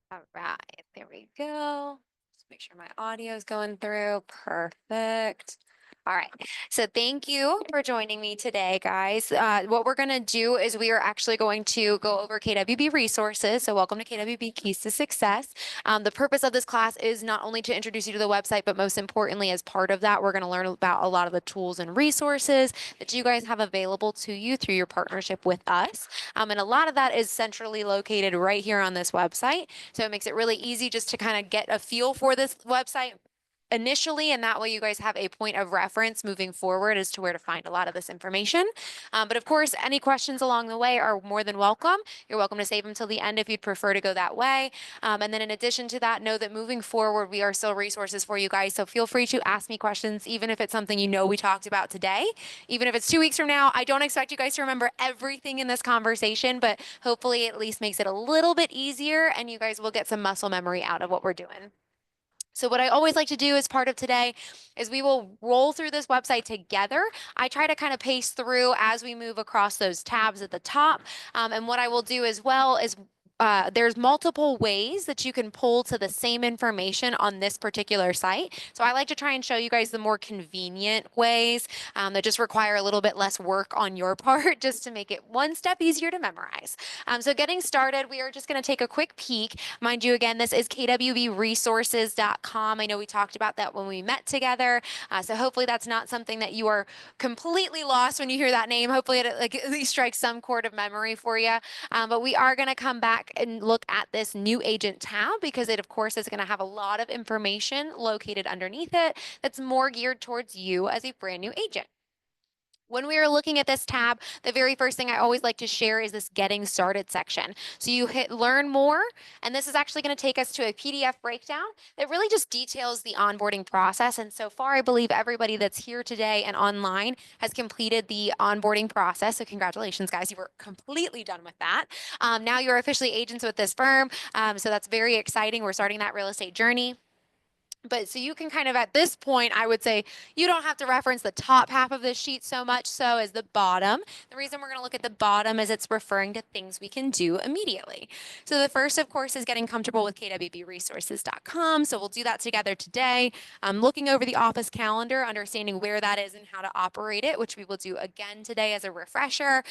All right, there we go. Just make sure my audio is going through. Perfect. All right. So thank you for joining me today, guys. What we're going to do is we are actually going to go over KWB resources. So welcome to KWB Keys to Success. The purpose of this class is not only to introduce you to the website, but most importantly, as part of that, we're going to learn about a lot of the tools and resources that you guys have available to you through your partnership with us. And a lot of that is centrally located right here on this website. So it makes it really easy just to kind of get a feel for this website initially, and that way you guys have a point of reference moving forward as to where to find a lot of this information. But of course, any questions along the way are more than welcome. You're welcome to save them till the end if you'd prefer to go that way. And then in addition to that, know that moving forward, we are still resources for you guys. So feel free to ask me questions, even if it's something you know we talked about today. Even if it's 2 weeks from now, I don't expect you guys to remember everything in this conversation, but hopefully it at least makes it a little bit easier and you guys will get some muscle memory out of what we're doing. So what I always like to do as part of today is we will roll through this website together. I try to kind of pace through as we move across those tabs at the top. And what I will do as well is there's multiple ways that you can pull to the same information on this particular site. So I like to try and show you guys the more convenient ways that just require a little bit less work on your part just to make it one step easier to memorize. So getting started, we are just going to take a quick peek. Mind you, again, this is kwbresources.com. I know we talked about that when we met together. So hopefully that's not something that you are completely lost when you hear that name. Hopefully it like, at least strikes some chord of memory for you. But we are going to come back and look at this new agent tab because it, of course, is going to have a lot of information located underneath it that's more geared towards you as a brand new agent. When we are looking at this tab, the very first thing I always like to share is this getting started section. So you hit learn more, and this is actually going to take us to a PDF breakdown that really just details the onboarding process. And so far, I believe everybody that's here today and online has completed the onboarding process. So congratulations, guys. You were completely done with that. Now you're officially agents with this firm. So that's very exciting. We're starting that real estate journey. But so you can kind of at this point, I would say you don't have to reference the top half of this sheet so much so as the bottom. The reason we're going to look at the bottom is it's referring to things we can do immediately. So the first, of course, is getting comfortable with kwbresources.com. So we'll do that together today. Looking over the office calendar, understanding where that is and how to operate it, which we will do again today as a refresher.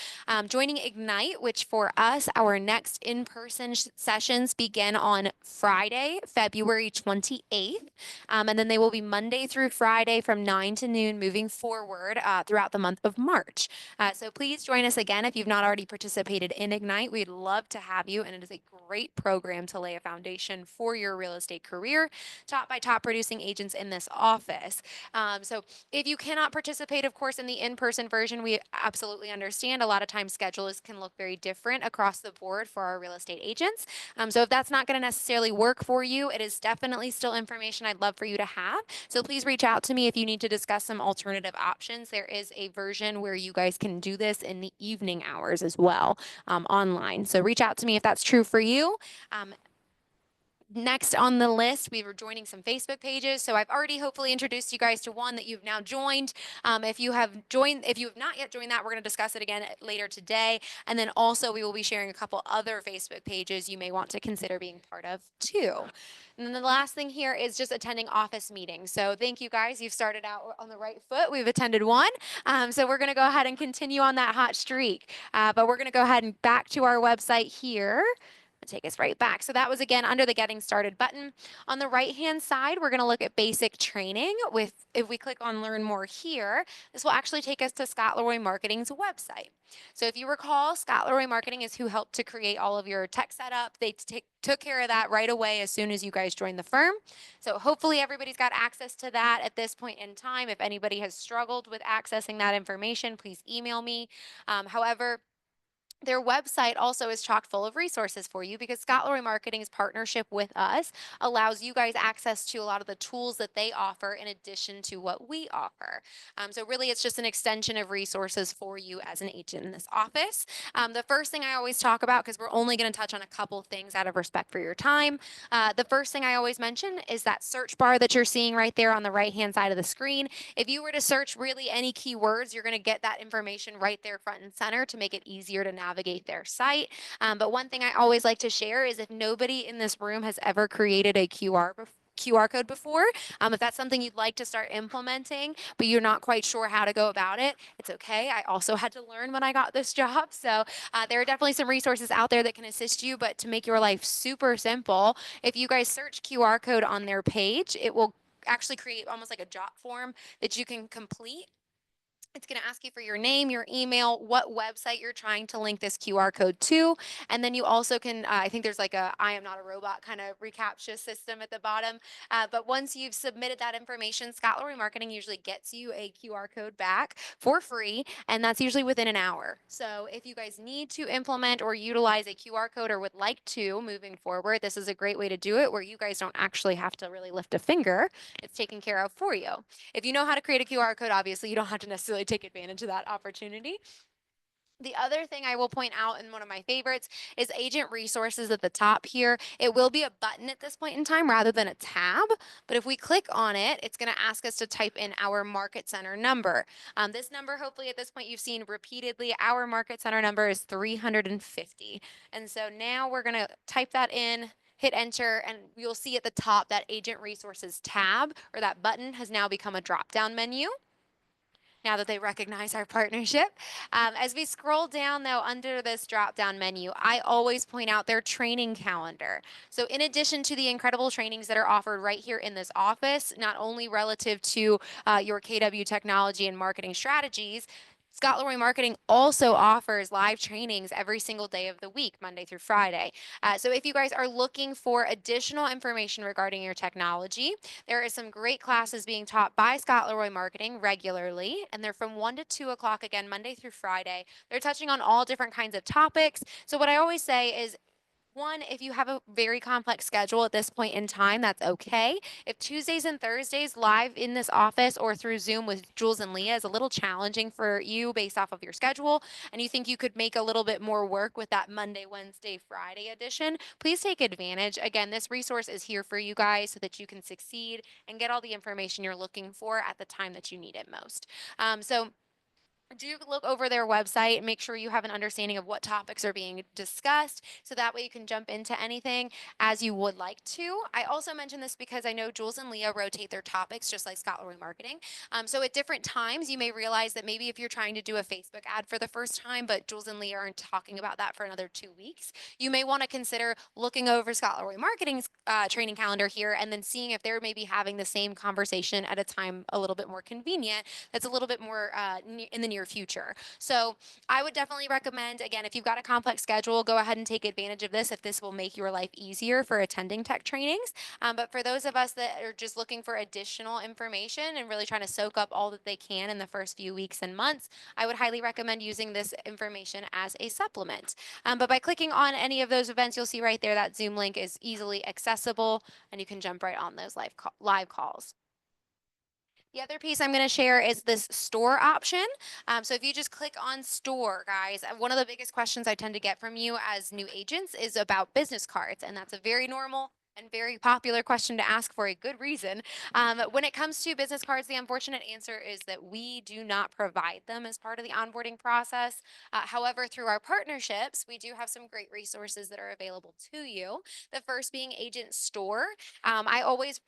Joining Ignite, which for us, our next in-person sessions begin on Friday, February 28th. And then they will be Monday through Friday from 9 to noon moving forward throughout the month of March. So please join us again if you've not already participated in Ignite. We'd love to have you, and it is a great program to lay a foundation for your real estate career, taught by top producing agents in this office. So if you cannot participate, of course, in the in-person version, we absolutely understand. A lot of times schedules can look very different across the board for our real estate agents. So if that's not going to necessarily work for you, it is definitely still information I'd love for you to have. So please reach out to me if you need to discuss some alternative options. There is a version where you guys can do this in the evening hours as well online. So reach out to me if that's true for you. Next on the list, we were joining some Facebook pages. So I've already hopefully introduced you guys to one that you've now joined. If you have not yet joined that, we're going to discuss it again later today. And then also we will be sharing a couple other Facebook pages you may want to consider being part of too. And then the last thing here is just attending office meetings. So thank you guys. You've started out on the right foot. We've attended one. So we're going to go ahead and continue on that hot streak. But we're going to go ahead and back to our website here. Take us right back. So that was again under the getting started button. On the right hand side, we're going to look at basic training with, if we click on learn more here, this will actually take us to Scott Leroy Marketing's website. So if you recall, Scott Leroy Marketing is who helped to create all of your tech setup. They took care of that right away as soon as you guys joined the firm. So hopefully everybody's got access to that at this point in time. If anybody has struggled with accessing that information, please email me. However, their website also is chock full of resources for you because Scott Leroy Marketing's partnership with us allows you guys access to a lot of the tools that they offer in addition to what we offer. So really it's just an extension of resources for you as an agent in this office. The first thing I always talk about, because we're only going to touch on a couple things out of respect for your time, the first thing I always mention is that search bar that you're seeing right there on the right hand side of the screen. If you were to search really any keywords, you're going to get that information right there front and center to make it easier to navigate navigate their site. But one thing I always like to share is if nobody in this room has ever created a QR code before. If that's something you'd like to start implementing, but you're not quite sure how to go about it, it's okay. I also had to learn when I got this job. So there are definitely some resources out there that can assist you, but to make your life super simple, if you guys search QR code on their page, it will actually create almost like a job form that you can complete. It's going to ask you for your name, your email, what website you're trying to link this QR code to. And then you also can, I think there's like a I am not a robot kind of reCAPTCHA system at the bottom. But once you've submitted that information, Scott Marketing usually gets you a QR code back for free. And that's usually within an hour. So if you guys need to implement or utilize a QR code or would like to moving forward, this is a great way to do it where you guys don't actually have to really lift a finger. It's taken care of for you. If you know how to create a QR code, obviously you don't have to necessarily take advantage of that opportunity. The other thing I will point out, and one of my favorites, is agent resources at the top here. It will be a button at this point in time rather than a tab, but if we click on it, it's going to ask us to type in our market center number. This number, hopefully at this point you've seen repeatedly, our market center number is 350. And so now we're going to type that in, hit enter, and you'll see at the top that agent resources tab or that button has now become a drop-down menu now that they recognize our partnership. As we scroll down though under this drop down menu, I always point out their training calendar. So in addition to the incredible trainings that are offered right here in this office, not only relative to your KW technology and marketing strategies, Scott Leroy Marketing also offers live trainings every single day of the week, Monday through Friday. So if you guys are looking for additional information regarding your technology, there are some great classes being taught by Scott Leroy Marketing regularly, and they're from 1 to 2 o'clock again, Monday through Friday. They're touching on all different kinds of topics. So what I always say is, one, if you have a very complex schedule at this point in time, that's okay. If Tuesdays and Thursdays live in this office or through Zoom with Jules and Leah is a little challenging for you based off of your schedule, and you think you could make a little bit more work with that Monday, Wednesday, Friday edition, please take advantage. Again, this resource is here for you guys so that you can succeed and get all the information you're looking for at the time that you need it most. So do look over their website and make sure you have an understanding of what topics are being discussed so that way you can jump into anything as you would like to. I also mention this because I know Jules and Leah rotate their topics just like Scott Leroy Marketing. So at different times you may realize that maybe if you're trying to do a Facebook ad for the first time but Jules and Leah aren't talking about that for another 2 weeks, you may want to consider looking over Scott Leroy Marketing's training calendar here and then seeing if they're maybe having the same conversation at a time a little bit more convenient that's a little bit more in the near future. So I would definitely recommend, again, if you've got a complex schedule, go ahead and take advantage of this if this will make your life easier for attending tech trainings. But for those of us that are just looking for additional information and really trying to soak up all that they can in the first few weeks and months, I would highly recommend using this information as a supplement. But by clicking on any of those events, you'll see right there that Zoom link is easily accessible and you can jump right on those live calls. The other piece I'm going to share is this store option. So if you just click on store, guys, one of the biggest questions I tend to get from you as new agents is about business cards. And that's a very normal and very popular question to ask for a good reason. When it comes to business cards, the unfortunate answer is that we do not provide them as part of the onboarding process. However, through our partnerships, we do have some great resources that are available to you. The first being Agent Store. I always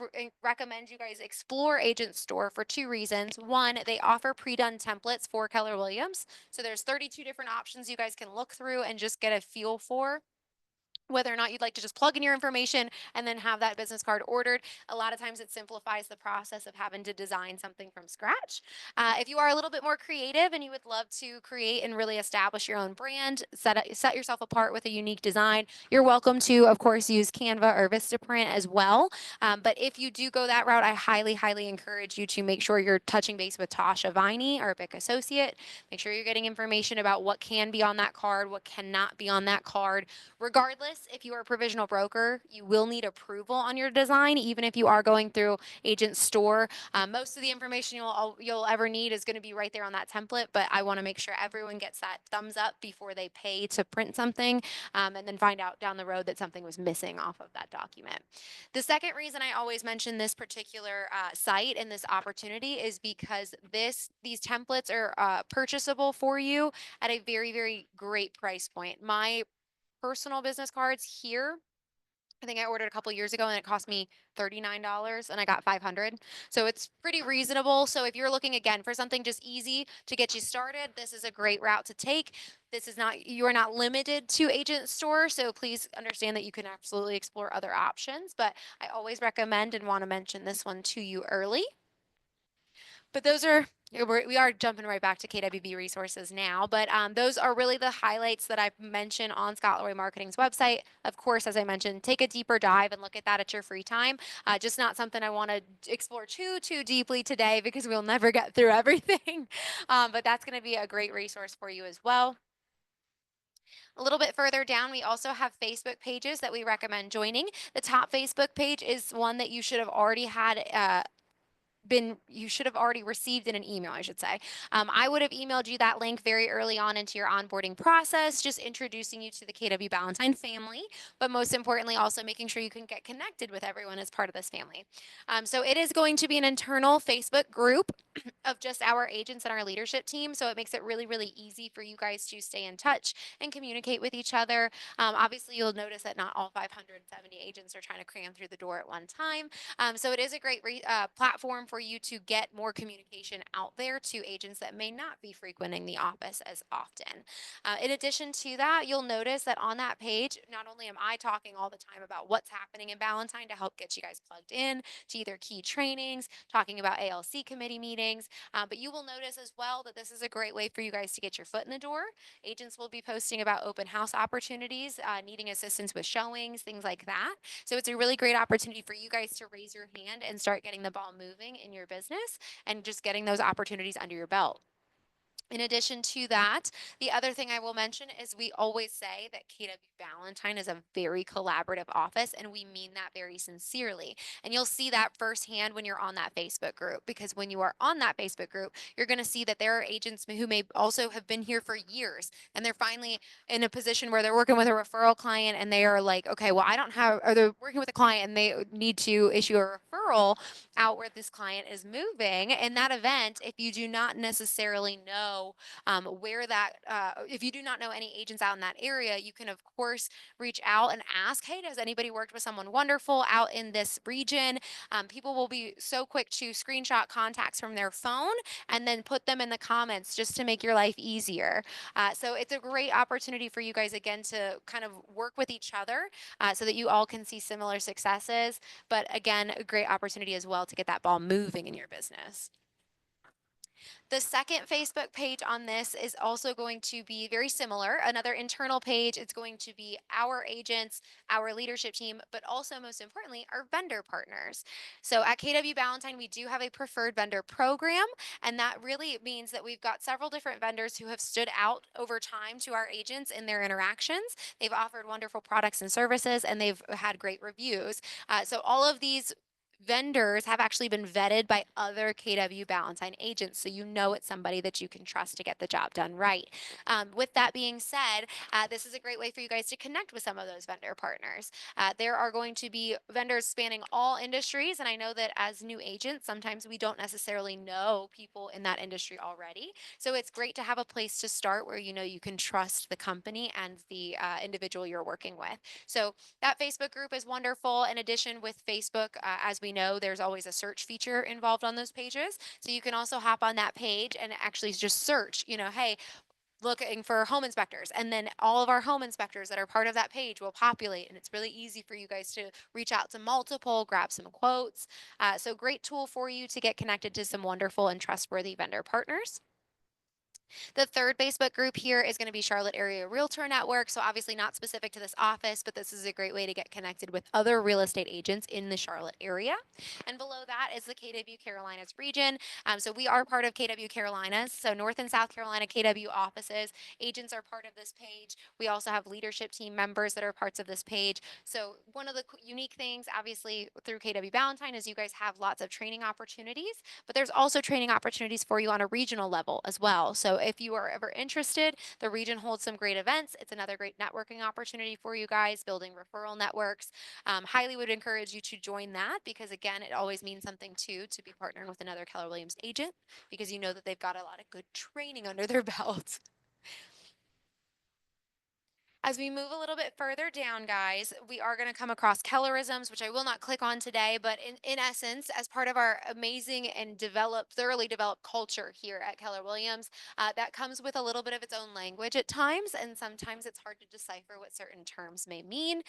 recommend you guys explore Agent Store for 2 reasons. One, they offer pre-done templates for Keller Williams. So there's 32 different options you guys can look through and just get a feel for whether or not you'd like to just plug in your information and then have that business card ordered. A lot of times it simplifies the process of having to design something from scratch. If you are a little bit more creative and you would love to create and really establish your own brand, set yourself apart with a unique design, you're welcome to, of course, use Canva or Vistaprint as well. But if you do go that route, I highly, highly encourage you to make sure you're touching base with Tasha Viney, our BIC associate. Make sure you're getting information about what can be on that card, what cannot be on that card. Regardless, yes, if you are a provisional broker, you will need approval on your design, even if you are going through agent store. Most of the information you'll ever need is going to be right there on that template, but I want to make sure everyone gets that thumbs up before they pay to print something, and then find out down the road that something was missing off of that document. The second reason I always mention this particular site and this opportunity is because these templates are purchasable for you at a very, very great price point. My personal business cards here, I think I ordered a couple years ago and it cost me $39 and I got 500. So it's pretty reasonable. So if you're looking again for something just easy to get you started, this is a great route to take. You are not limited to agent store. So please understand that you can absolutely explore other options, but I always recommend and want to mention this one to you early. But we are jumping right back to KWB resources now, but those are really the highlights that I've mentioned on Scott Leroy Marketing's website. Of course, as I mentioned, take a deeper dive and look at that at your free time. Just not something I want to explore too deeply today because we'll never get through everything. But that's going to be a great resource for you as well. A little bit further down, we also have Facebook pages that we recommend joining. The top Facebook page is one that you should have already had you should have already received in an email, I should say. I would have emailed you that link very early on into your onboarding process, just introducing you to the KW Ballantyne family, but most importantly, also making sure you can get connected with everyone as part of this family. So it is going to be an internal Facebook group of just our agents and our leadership team. So it makes it really, really easy for you guys to stay in touch and communicate with each other. Obviously, you'll notice that not all 570 agents are trying to cram through the door at one time. So it is a great platform for you to get more communication out there to agents that may not be frequenting the office as often. In addition to that, you'll notice that on that page, not only am I talking all the time about what's happening in Ballantyne to help get you guys plugged in to either key trainings, talking about ALC committee meetings, but you will notice as well that this is a great way for you guys to get your foot in the door. Agents will be posting about open house opportunities, needing assistance with showings, things like that. So it's a really great opportunity for you guys to raise your hand and start getting the ball moving in your business and just getting those opportunities under your belt. In addition to that, the other thing I will mention is we always say that KW Ballantyne is a very collaborative office, and we mean that very sincerely. And you'll see that firsthand when you're on that Facebook group, because when you are on that Facebook group, you're going to see that there are agents who may also have been here for years, and they're finally in a position where they're working with a referral client, and they are like, okay, well, I don't have, or they're working with a client and they need to issue a referral out where this client is moving. In that event, if you do not necessarily know if you do not know any agents out in that area, you can of course reach out and ask, hey, does anybody worked with someone wonderful out in this region? People will be so quick to screenshot contacts from their phone and then put them in the comments just to make your life easier. So it's a great opportunity for you guys again to kind of work with each other so that you all can see similar successes. But again, a great opportunity as well to get that ball moving in your business. The second Facebook page on this is also going to be very similar. Another internal page. It's going to be our agents, our leadership team, but also most importantly, our vendor partners. So at KW Ballantyne, we do have a preferred vendor program, and that really means that we've got several different vendors who have stood out over time to our agents in their interactions. They've offered wonderful products and services, and they've had great reviews. So all of these vendors have actually been vetted by other KW Ballantyne agents, so you know it's somebody that you can trust to get the job done right. With that being said, this is a great way for you guys to connect with some of those vendor partners. There are going to be vendors spanning all industries, and I know that as new agents, sometimes we don't necessarily know people in that industry already. So it's great to have a place to start where you know you can trust the company and the individual you're working with. So that Facebook group is wonderful. In addition, with Facebook, as we know, there's always a search feature involved on those pages. So you can also hop on that page and actually just search, hey, looking for home inspectors, and then all of our home inspectors that are part of that page will populate, and it's really easy for you guys to reach out to multiple, grab some quotes. So great tool for you to get connected to some wonderful and trustworthy vendor partners. The third Facebook group here is going to be Charlotte Area Realtor Network. So obviously not specific to this office, but this is a great way to get connected with other real estate agents in the Charlotte area. And below that is the KW Carolinas region. So we are part of KW Carolinas. So North and South Carolina KW offices. Agents are part of this page. We also have leadership team members that are parts of this page. So one of the unique things, obviously, through KW Valentine is you guys have lots of training opportunities, but there's also training opportunities for you on a regional level as well. So if you are ever interested, the region holds some great events. It's another great networking opportunity for you guys, building referral networks. Highly would encourage you to join that because, again, it always means something too to be partnering with another Keller Williams agent because you know that they've got a lot of good training under their belt. As we move a little bit further down, guys, we are going to come across Kellerisms, which I will not click on today, but in essence, as part of our amazing and thoroughly developed culture here at Keller Williams, that comes with a little bit of its own language at times, and sometimes it's hard to decipher what certain terms may mean,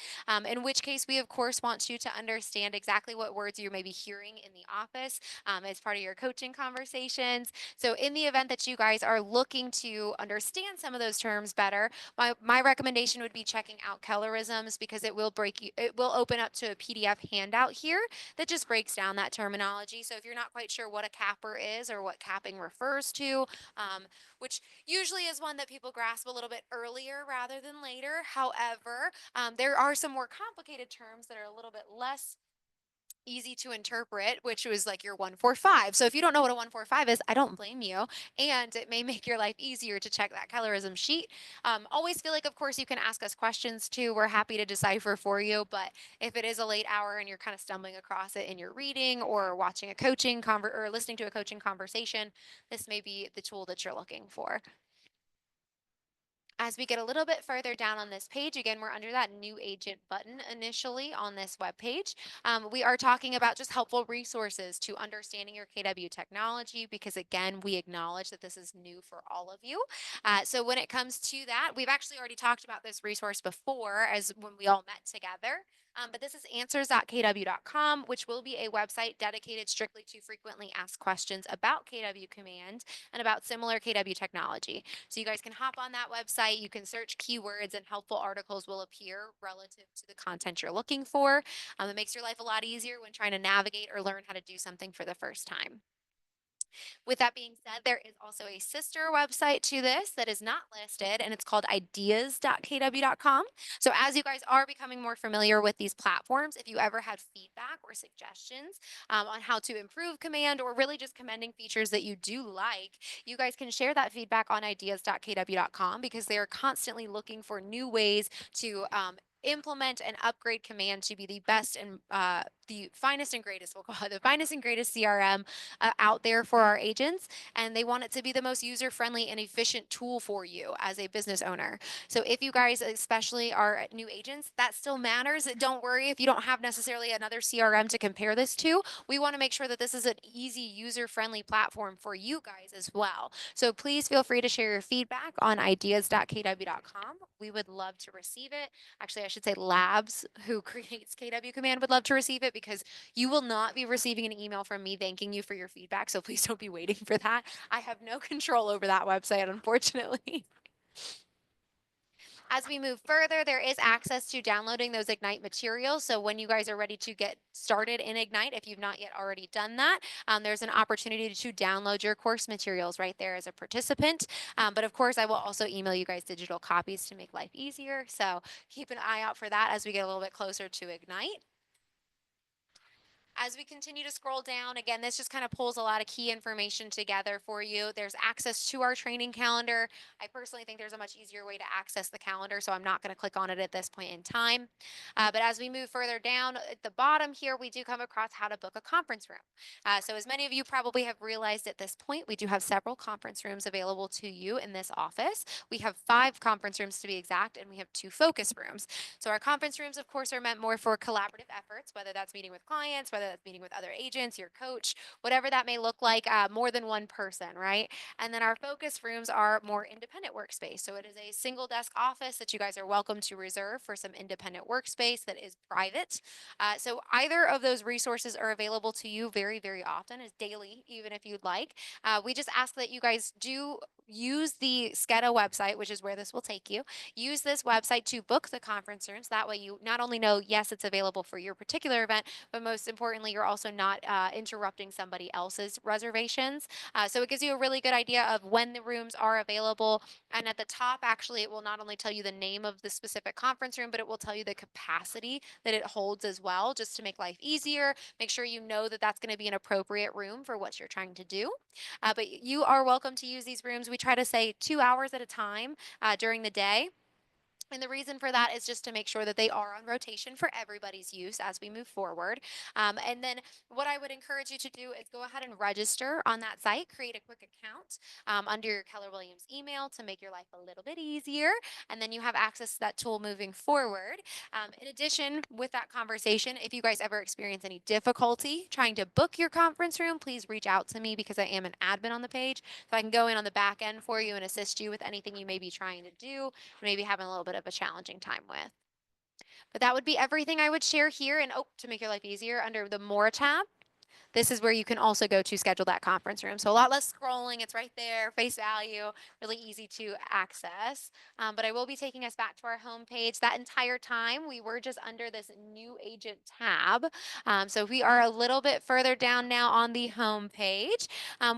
in which case we, of course, want you to understand exactly what words you may be hearing in the office as part of your coaching conversations. So in the event that you guys are looking to understand some of those terms better, my recommendation would be checking out Kellerisms because it will open up to a PDF handout here that just breaks down that terminology. So if you're not quite sure what a capper is or what capping refers to, which usually is one that people grasp a little bit earlier rather than later. However, there are some more complicated terms that are a little bit less easy to interpret, which was like your 145. So if you don't know what a 145 is, I don't blame you. And it may make your life easier to check that colorism sheet. Always feel like, of course, you can ask us questions too. We're happy to decipher for you. But if it is a late hour and you're kind of stumbling across it in your reading or watching a or listening to a coaching conversation, this may be the tool that you're looking for. As we get a little bit further down on this page, again, we're under that new agent button initially on this web page. We are talking about just helpful resources to understanding your KW technology because, again, we acknowledge that this is new for all of you. So when it comes to that, we've actually already talked about this resource before as when we all met together. But this is answers.kw.com, which will be a website dedicated strictly to frequently asked questions about KW Command and about similar KW technology. So you guys can hop on that website, you can search keywords, and helpful articles will appear relative to the content you're looking for. It makes your life a lot easier when trying to navigate or learn how to do something for the first time. With that being said, there is also a sister website to this that is not listed, and it's called ideas.kw.com. So as you guys are becoming more familiar with these platforms, if you ever had feedback or suggestions on how to improve Command or really just commending features that you do like, you guys can share that feedback on ideas.kw.com because they are constantly looking for new ways to implement and upgrade Command to be the best and the finest and greatest, we'll call it the finest and greatest CRM out there for our agents. And they want it to be the most user-friendly and efficient tool for you as a business owner. So if you guys especially are new agents, that still matters. Don't worry if you don't have necessarily another CRM to compare this to. We want to make sure that this is an easy, user-friendly platform for you guys as well. So please feel free to share your feedback on ideas.kw.com. We would love to receive it. Actually, I should say Labs, who creates KW Command, would love to receive it because you will not be receiving an email from me thanking you for your feedback. So please don't be waiting for that. I have no control over that website, unfortunately. As we move further, there is access to downloading those Ignite materials. So when you guys are ready to get started in Ignite, if you've not yet already done that, there's an opportunity to download your course materials right there as a participant. But of course, I will also email you guys digital copies to make life easier. So keep an eye out for that as we get a little bit closer to Ignite. As we continue to scroll down, again, this just kind of pulls a lot of key information together for you. There's access to our training calendar. I personally think there's a much easier way to access the calendar, so I'm not going to click on it at this point in time. But as we move further down at the bottom here, we do come across how to book a conference room. So as many of you probably have realized at this point, we do have several conference rooms available to you in this office. We have 5 conference rooms to be exact, and we have 2 focus rooms. So our conference rooms, of course, are meant more for collaborative efforts, whether that's meeting with clients, whether of meeting with other agents, your coach, whatever that may look like, more than one person, right? And then our focus rooms are more independent workspace. So it is a single desk office that you guys are welcome to reserve for some independent workspace that is private. So either of those resources are available to you very, very often, as daily, even if you'd like. We just ask that you guys do use the SCETA website, which is where this will take you. Use this website to book the conference rooms. That way you not only know, yes, it's available for your particular event, but most importantly, you're also not interrupting somebody else's reservations. So it gives you a really good idea of when the rooms are available. And at the top, actually, it will not only tell you the name of the specific conference room, but it will tell you the capacity that it holds as well, just to make life easier. Make sure you know that that's going to be an appropriate room for what you're trying to do. But you are welcome to use these rooms. We try to say 2 hours at a time during the day. And the reason for that is just to make sure that they are on rotation for everybody's use as we move forward. And then what I would encourage you to do is go ahead and register on that site, create a quick account under your Keller Williams email to make your life a little bit easier. And then you have access to that tool moving forward. In addition, with that conversation, if you guys ever experience any difficulty trying to book your conference room, please reach out to me because I am an admin on the page. So I can go in on the back end for you and assist you with anything you may be trying to do, maybe having a little bit of a challenging time with. But that would be everything I would share here. And oh, to make your life easier, under the More tab, this is where you can also go to schedule that conference room. So a lot less scrolling. It's right there, face value, really easy to access. But I will be taking us back to our homepage. That entire time, we were just under this new agent tab. So we are a little bit further down now on the homepage.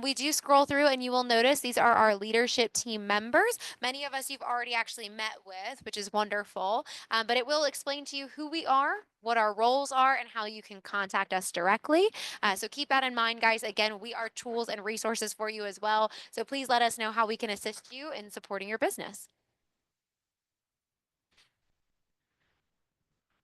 We do scroll through and you will notice these are our leadership team members. Many of us you've already actually met with, which is wonderful. But it will explain to you who we are, what our roles are, and how you can contact us directly. So keep that in mind, guys. Again, we are tools and resources for you as well. So please let us know how we can assist you in supporting your business.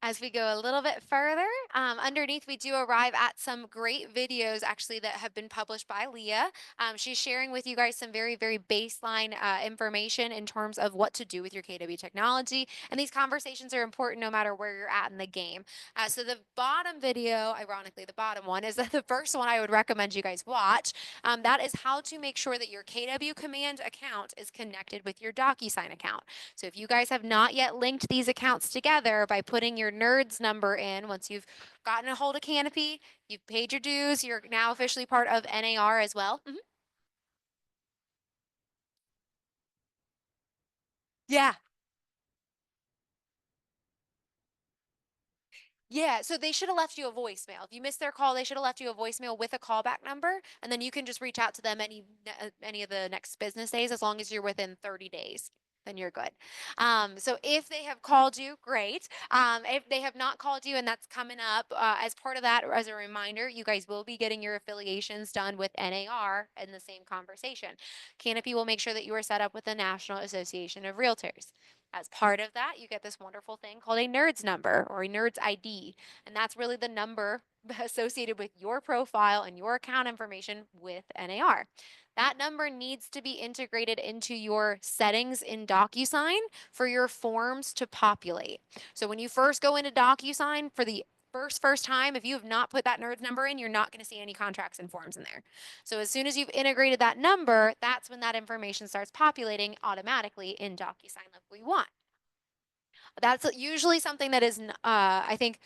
As we go a little bit further, underneath we do arrive at some great videos actually that have been published by Leah. She's sharing with you guys some very, very baseline information in terms of what to do with your KW technology. And these conversations are important no matter where you're at in the game. So the bottom video, ironically, the bottom one is the first one I would recommend you guys watch. That is how to make sure that your KW Command account is connected with your DocuSign account. So if you guys have not yet linked these accounts together by putting your NERDS number in, once you've gotten a hold of Canopy, you've paid your dues, you're now officially part of NAR as well. Yeah. Yeah, so they should have left you a voicemail. If you missed their call, they should have left you a voicemail with a callback number, and then you can just reach out to them any of the next business days as long as you're within 30 days. Then you're good. So if they have called you, great. If they have not called you and that's coming up, as part of that, as a reminder, you guys will be getting your affiliations done with NAR in the same conversation. Canopy will make sure that you are set up with the National Association of Realtors. As part of that, you get this wonderful thing called a NERDS number or a NERDS ID. And that's really the number associated with your profile and your account information with NAR. That number needs to be integrated into your settings in DocuSign for your forms to populate. So when you first go into DocuSign for the first time, if you have not put that NERDS number in, you're not going to see any contracts and forms in there. So as soon as you've integrated that number, that's when that information starts populating automatically in DocuSign like we want. That's usually something that is, I think,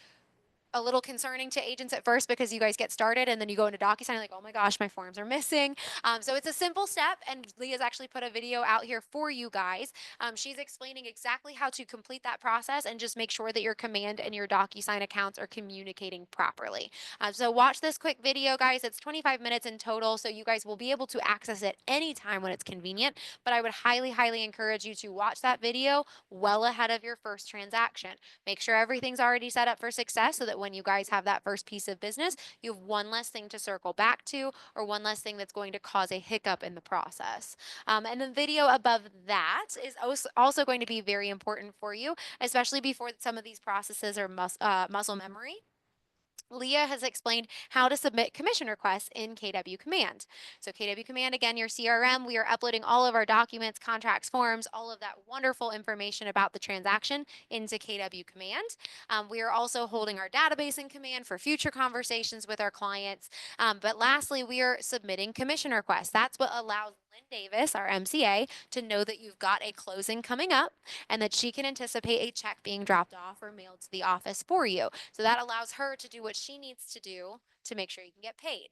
a little concerning to agents at first because you guys get started and then you go into DocuSign like, oh my gosh, my forms are missing. So it's a simple step, and Leah's actually put a video out here for you guys. She's explaining exactly how to complete that process and just make sure that your Command and your DocuSign accounts are communicating properly. So watch this quick video, guys. It's 25 minutes in total, so you guys will be able to access it anytime when it's convenient. But I would highly, highly encourage you to watch that video well ahead of your first transaction. Make sure everything's already set up for success so that when you guys have that first piece of business, you have one less thing to circle back to or one less thing that's going to cause a hiccup in the process. And the video above that is also going to be very important for you, especially before some of these processes are muscle memory. Leah has explained how to submit commission requests in KW Command. So KW Command, again, your CRM, we are uploading all of our documents, contracts, forms, all of that wonderful information about the transaction into KW Command. We are also holding our database in Command for future conversations with our clients. But lastly, we are submitting commission requests. That's what allows Lynn Davis, our MCA, to know that you've got a closing coming up and that she can anticipate a check being dropped off or mailed to the office for you. So that allows her to do what she needs to do to make sure you can get paid.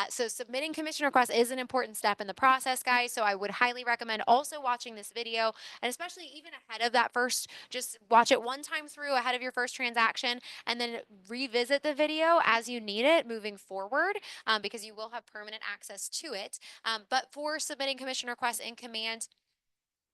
So submitting commission requests is an important step in the process, guys. So I would highly recommend also watching this video, and especially even ahead of that first, just watch it one time through ahead of your first transaction, and then revisit the video as you need it moving forward, because you will have permanent access to it. But for submitting commission requests in Command,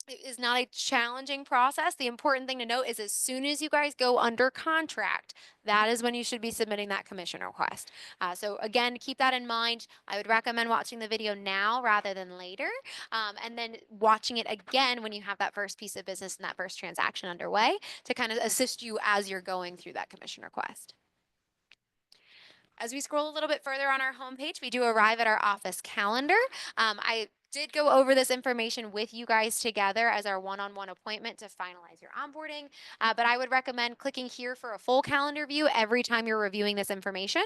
it is not a challenging process. The important thing to note is as soon as you guys go under contract, that is when you should be submitting that commission request. So again, keep that in mind. I would recommend watching the video now rather than later, and then watching it again when you have that first piece of business and that first transaction underway to kind of assist you as you're going through that commission request. As we scroll a little bit further on our homepage, we do arrive at our office calendar. I did go over this information with you guys together as our one-on-one appointment to finalize your onboarding, but I would recommend clicking here for a full calendar view every time you're reviewing this information.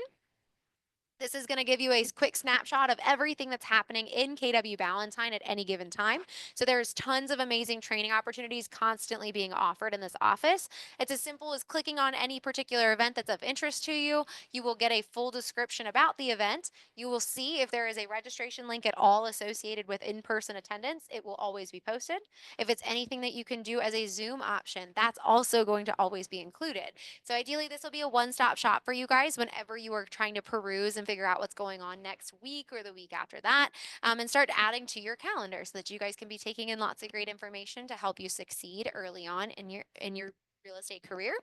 This is going to give you a quick snapshot of everything that's happening in KW Ballantyne at any given time. So there's tons of amazing training opportunities constantly being offered in this office. It's as simple as clicking on any particular event that's of interest to you. You will get a full description about the event. You will see if there is a registration link at all associated with in-person attendance. It will always be posted. If it's anything that you can do as a Zoom option, that's also going to always be included. So ideally, this will be a one-stop shop for you guys whenever you are trying to peruse and figure out what's going on next week or the week after that, and start adding to your calendar so that you guys can be taking in lots of great information to help you succeed early on in your real estate career.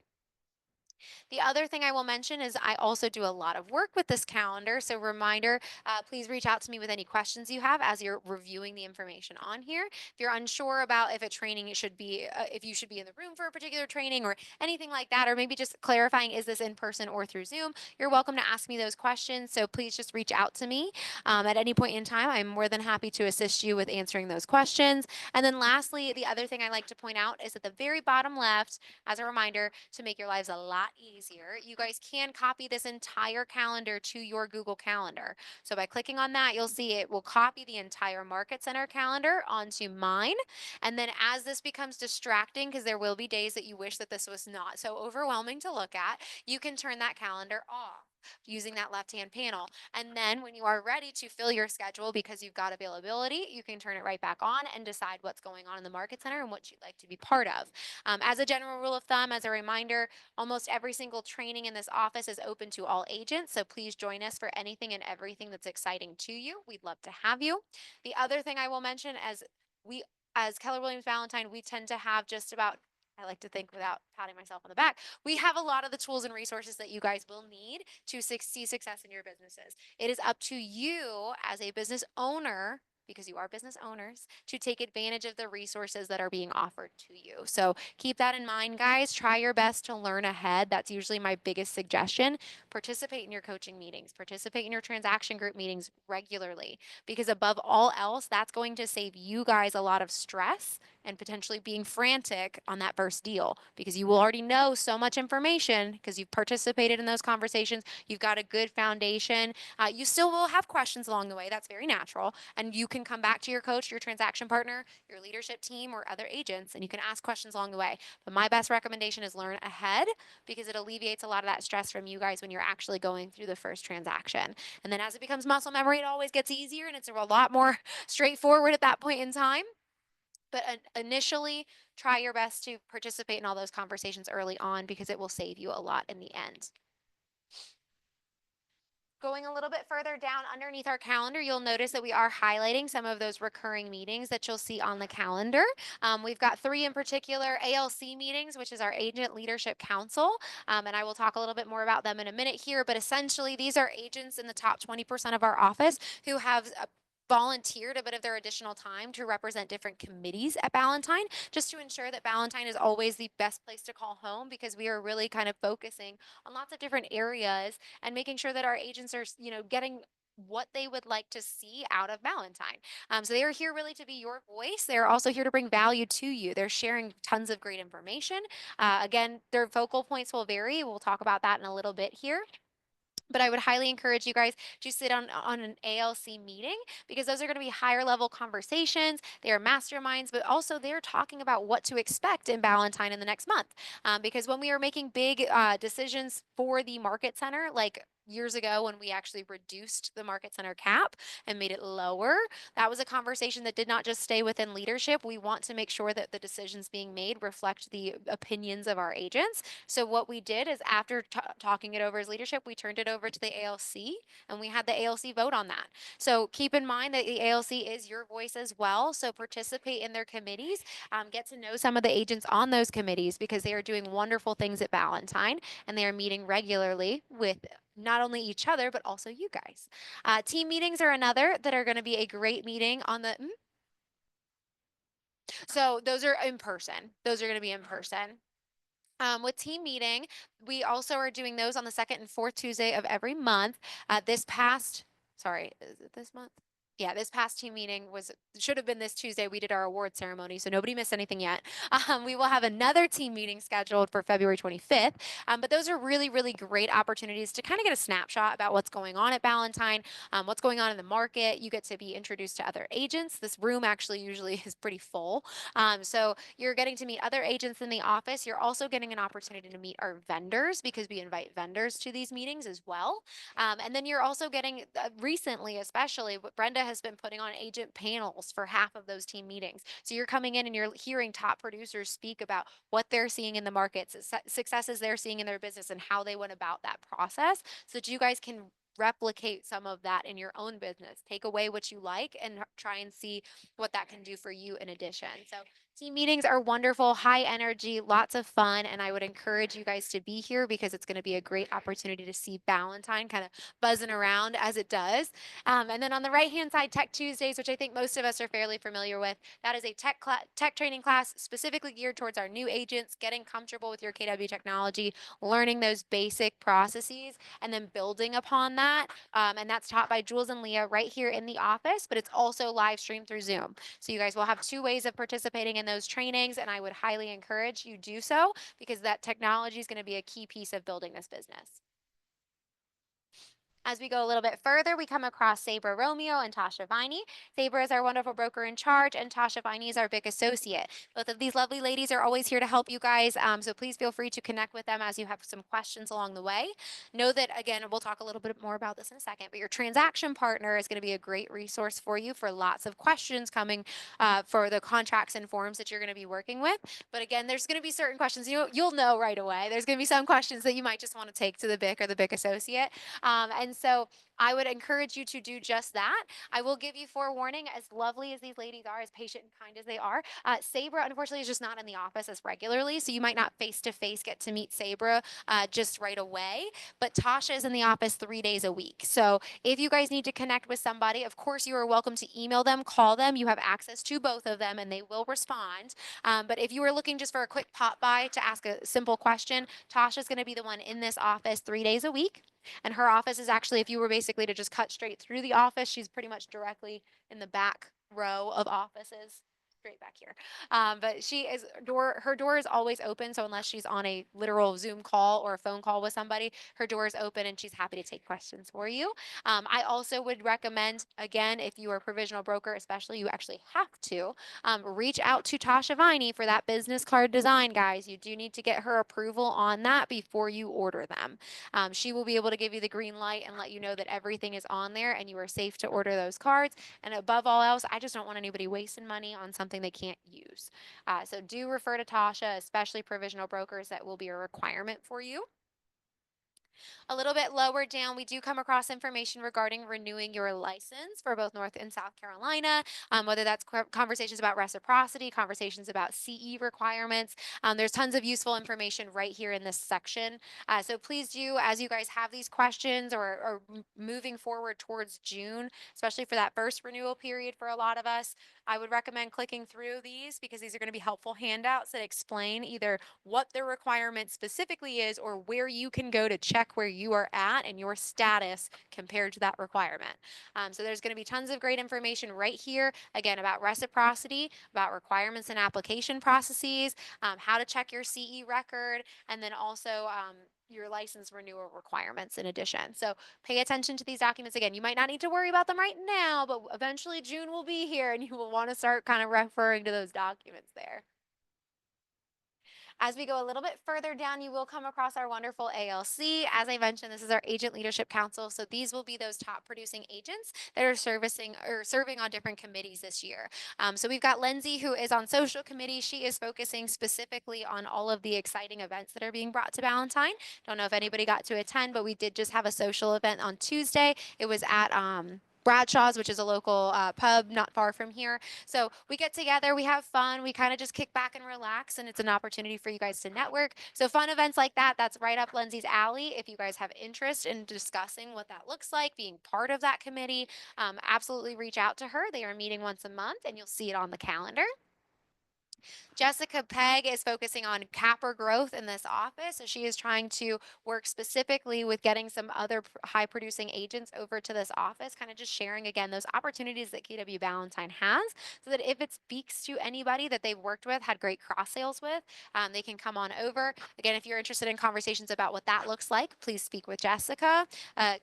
The other thing I will mention is I also do a lot of work with this calendar. So reminder, please reach out to me with any questions you have as you're reviewing the information on here. If you're unsure about if a training should be, if you should be in the room for a particular training or anything like that, or maybe just clarifying, is this in person or through Zoom, you're welcome to ask me those questions. So please just reach out to me at any point in time. I'm more than happy to assist you with answering those questions. And then lastly, the other thing I like to point out is at the very bottom left, as a reminder, to make your lives a lot easier, you guys can copy this entire calendar to your Google Calendar. So by clicking on that, you'll see it will copy the entire Market Center calendar onto mine. And then as this becomes distracting, because there will be days that you wish that this was not so overwhelming to look at, you can turn that calendar off using that left-hand panel. And then when you are ready to fill your schedule because you've got availability, you can turn it right back on and decide what's going on in the Market Center and what you'd like to be part of. As a general rule of thumb, as a reminder, almost every single training in this office is open to all agents, so please join us for anything and everything that's exciting to you. We'd love to have you. The other thing I will mention, as Keller Williams Valentine, we tend to have just about, I like to think without patting myself on the back, we have a lot of the tools and resources that you guys will need to see success in your businesses. It is up to you as a business owner, because you are business owners, to take advantage of the resources that are being offered to you. So keep that in mind, guys. Try your best to learn ahead. That's usually my biggest suggestion. Participate in your coaching meetings, participate in your transaction group meetings regularly, because above all else, that's going to save you guys a lot of stress and potentially being frantic on that first deal, because you will already know so much information because you've participated in those conversations. You've got a good foundation. You still will have questions along the way. That's very natural. And you can come back to your coach, your transaction partner, your leadership team, or other agents, and you can ask questions along the way. But my best recommendation is learn ahead, because it alleviates a lot of that stress from you guys when you're actually going through the first transaction. And then as it becomes muscle memory, it always gets easier and it's a lot more straightforward at that point in time. But initially, try your best to participate in all those conversations early on, because it will save you a lot in the end. Going a little bit further down underneath our calendar, you'll notice that we are highlighting some of those recurring meetings that you'll see on the calendar. We've got 3 in particular: ALC meetings, which is our Agent Leadership Council, and I will talk a little bit more about them in a minute here, but essentially these are agents in the top 20% of our office who have volunteered a bit of their additional time to represent different committees at Ballantine, just to ensure that Ballantine is always the best place to call home, because we are really kind of focusing on lots of different areas and making sure that our agents are, getting what they would like to see out of Ballantine. So they are here really to be your voice. They're also here to bring value to you. They're sharing tons of great information. Again, their focal points will vary. We'll talk about that in a little bit here. But I would highly encourage you guys to sit on an ALC meeting, because those are going to be higher level conversations. They are masterminds, but also they're talking about what to expect in Ballantine in the next month. Because when we are making big decisions for the market center, like years ago when we actually reduced the market center cap and made it lower, that was a conversation that did not just stay within leadership. We want to make sure that the decisions being made reflect the opinions of our agents. So what we did is, after talking it over as leadership, we turned it over to the ALC, and we had the ALC vote on that. So keep in mind that the ALC is your voice as well. So participate in their committees, get to know some of the agents on those committees, because they are doing wonderful things at Ballantine, and they are meeting regularly with not only each other, but also you guys. Team meetings are another that are going to be a great meeting on the. So those are in person. Those are going to be in person. With team meeting, we also are doing those on the second and fourth Tuesday of every month. Sorry, is it this month? Yeah, this past team meeting should have been this Tuesday. We did our award ceremony, so nobody missed anything yet. We will have another team meeting scheduled for February 25th. But those are really, really great opportunities to kind of get a snapshot about what's going on at Ballantine, what's going on in the market. You get to be introduced to other agents. This room actually usually is pretty full. So you're getting to meet other agents in the office. You're also getting an opportunity to meet our vendors, because we invite vendors to these meetings as well. And then you're also getting, recently, especially, Brenda has been putting on agent panels for half of those team meetings. So you're coming in and you're hearing top producers speak about what they're seeing in the markets, successes they're seeing in their business, and how they went about that process, so that you guys can replicate some of that in your own business. Take away what you like and try and see what that can do for you in addition. So team meetings are wonderful, high energy, lots of fun, and I would encourage you guys to be here, because it's going to be a great opportunity to see Ballantine kind of buzzing around as it does. And then on the right-hand side, Tech Tuesdays, which I think most of us are fairly familiar with. That is a tech training class specifically geared towards our new agents, getting comfortable with your KW technology, learning those basic processes, and then building upon that. And that's taught by Jules and Leah right here in the office, but it's also live streamed through Zoom. So you guys will have 2 ways of participating in those trainings, and I would highly encourage you do so, because that technology is going to be a key piece of building this business. As we go a little bit further, we come across Sabra Romeo and Tasha Viney. Sabra is our wonderful broker in charge, and Tasha Viney is our big associate. Both of these lovely ladies are always here to help you guys, so please feel free to connect with them as you have some questions along the way. Know that, again, we'll talk a little bit more about this in a second, but your transaction partner is going to be a great resource for you for lots of questions coming for the contracts and forms that you're going to be working with. But again, there's going to be certain questions you'll know right away. There's going to be some questions that you might just want to take to the BIC or the BIC associate. And so I would encourage you to do just that. I will give you forewarning, as lovely as these ladies are, as patient and kind as they are, Sabra, unfortunately, is just not in the office as regularly, so you might not face-to-face get to meet Sabra just right away, but Tasha is in the office 3 days a week. So if you guys need to connect with somebody, of course, you are welcome to email them, call them. You have access to both of them, and they will respond. But if you are looking just for a quick pop-by to ask a simple question, Tasha's going to be the one in this office 3 days a week. And her office is actually, if you were basically to just cut straight through the office, she's pretty much directly in the back row of offices, straight back here. But her door is always open. So unless she's on a literal Zoom call or a phone call with somebody, her door is open and she's happy to take questions for you. I also would recommend, again, if you are a provisional broker, especially, you actually have to reach out to Tasha Viney for that business card design, guys. You do need to get her approval on that before you order them. She will be able to give you the green light and let you know that everything is on there and you are safe to order those cards. And above all else, I just don't want anybody wasting money on something they can't use. So do refer to Tasha, especially provisional brokers. That will be a requirement for you. A little bit lower down, we do come across information regarding renewing your license for both North and South Carolina, whether that's conversations about reciprocity, conversations about CE requirements. There's tons of useful information right here in this section. So please do, as you guys have these questions or moving forward towards June, especially for that first renewal period for a lot of us, I would recommend clicking through these because these are going to be helpful handouts that explain either what the requirement specifically is or where you can go to check where you are at and your status compared to that requirement. So there's going to be tons of great information right here, again, about reciprocity, about requirements and application processes, how to check your CE record, and then also your license renewal requirements in addition. So pay attention to these documents. Again, you might not need to worry about them right now, but eventually June will be here and you will want to start kind of referring to those documents there. As we go a little bit further down, you will come across our wonderful ALC. As I mentioned, this is our Agent Leadership Council. So these will be those top producing agents that are serving on different committees this year. So we've got Lindsay, who is on social committee. She is focusing specifically on all of the exciting events that are being brought to Valentine. Don't know if anybody got to attend, but we did just have a social event on Tuesday. It was at Bradshaw's, which is a local pub not far from here. So we get together, we have fun, we kind of just kick back and relax, and it's an opportunity for you guys to network. So fun events like that, that's right up Lindsay's alley. If you guys have interest in discussing what that looks like, being part of that committee, absolutely reach out to her. They are meeting once a month, and you'll see it on the calendar. Jessica Pegg is focusing on capper growth in this office. So she is trying to work specifically with getting some other high producing agents over to this office, kind of just sharing again those opportunities that KW Ballantyne has so that if it speaks to anybody that they've worked with, had great cross sales with, they can come on over. Again, if you're interested in conversations about what that looks like, please speak with Jessica.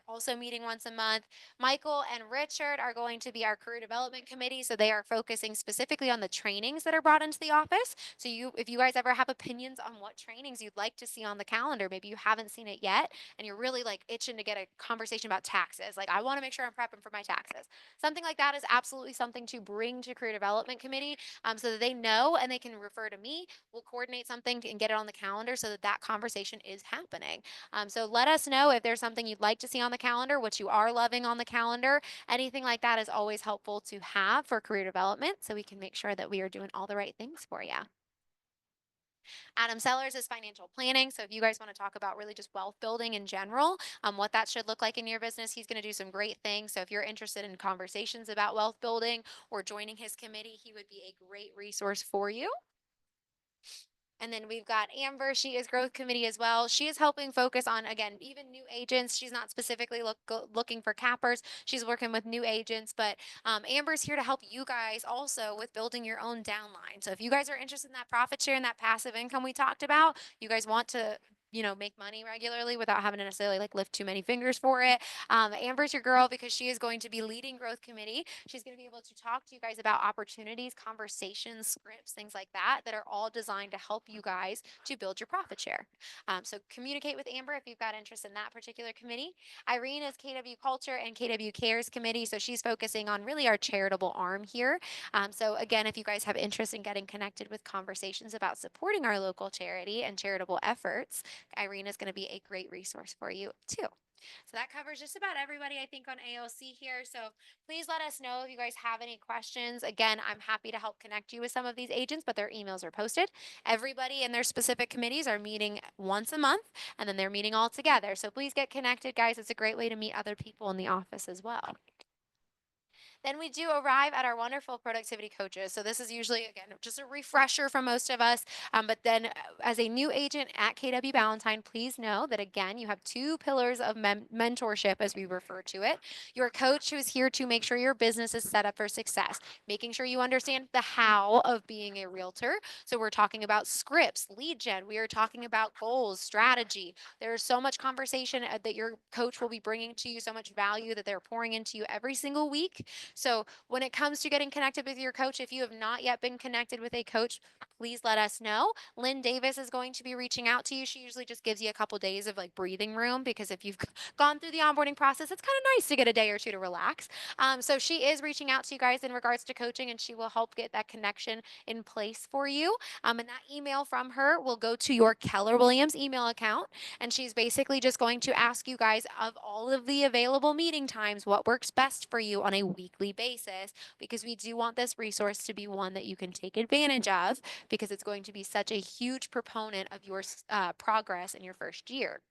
Also meeting once a month. Michael and Richard are going to be our career development committee. So they are focusing specifically on the trainings that are brought into the office. So if you guys ever have opinions on what trainings you'd like to see on the calendar, maybe you haven't seen it yet and you're really like itching to get a conversation about taxes. Like I want to make sure I'm prepping for my taxes. Something like that is absolutely something to bring to career development committee so that they know and they can refer to me. We'll coordinate something and get it on the calendar so that that conversation is happening. So let us know if there's something you'd like to see on the calendar, what you are loving on the calendar. Anything like that is always helpful to have for career development so we can make sure that we are doing all the right things for you. Adam Sellers is financial planning. So if you guys want to talk about really just wealth building in general, what that should look like in your business, he's going to do some great things. So if you're interested in conversations about wealth building or joining his committee, he would be a great resource for you. And then we've got Amber. She is growth committee as well. She is helping focus on, again, even new agents. She's not specifically looking for cappers. She's working with new agents, but Amber's here to help you guys also with building your own downline. So if you guys are interested in that profit share and that passive income we talked about, you guys want to make money regularly without having to necessarily like lift too many fingers for it. Amber's your girl because she is going to be leading growth committee. She's going to be able to talk to you guys about opportunities, conversations, scripts, things like that that are all designed to help you guys to build your profit share. So communicate with Amber if you've got interest in that particular committee. Irene is KW Culture and KW Cares committee. So she's focusing on really our charitable arm here. So again, if you guys have interest in getting connected with conversations about supporting our local charity and charitable efforts, Irene is going to be a great resource for you too. So that covers just about everybody, I think, on AOC here. So please let us know if you guys have any questions. Again, I'm happy to help connect you with some of these agents, but their emails are posted. Everybody in their specific committees are meeting once a month, and then they're meeting all together. So please get connected, guys. It's a great way to meet other people in the office as well. Then we do arrive at our wonderful productivity coaches. So this is usually, again, just a refresher for most of us. But then as a new agent at KW Ballantyne, please know that, again, you have two pillars of mentorship, as we refer to it. Your coach who is here to make sure your business is set up for success, making sure you understand the how of being a realtor. So we're talking about scripts, lead gen. We are talking about goals, strategy. There's so much conversation that your coach will be bringing to you, so much value that they're pouring into you every single week So when it comes to getting connected with your coach, if you have not yet been connected with a coach, please let us know. Lynn Davis is going to be reaching out to you. She usually just gives you a couple days of like breathing room, because if you've gone through the onboarding process, it's kind of nice to get a day or two to relax. So she is reaching out to you guys in regards to coaching, and she will help get that connection in place for you. And that email from her will go to your Keller Williams email account. And she's basically just going to ask you guys, of all of the available meeting times, what works best for you on a weekly basis, because we do want this resource to be one that you can take advantage of, because it's going to be such a huge proponent of your progress in your first year.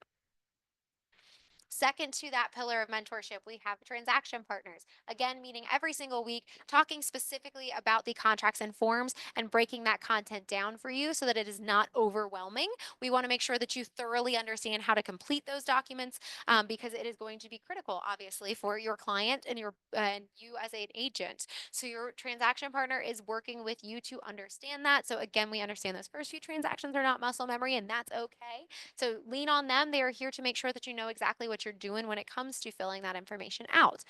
Second to that pillar of mentorship, we have transaction partners. Again, meeting every single week, talking specifically about the contracts and forms and breaking that content down for you so that it is not overwhelming. We want to make sure that you thoroughly understand how to complete those documents, because it is going to be critical, obviously, for your client and you as an agent. So your transaction partner is working with you to understand that. So again, we understand those first few transactions are not muscle memory, and that's okay. So lean on them. They are here to make sure that you know exactly what you're doing when it comes to filling that information out.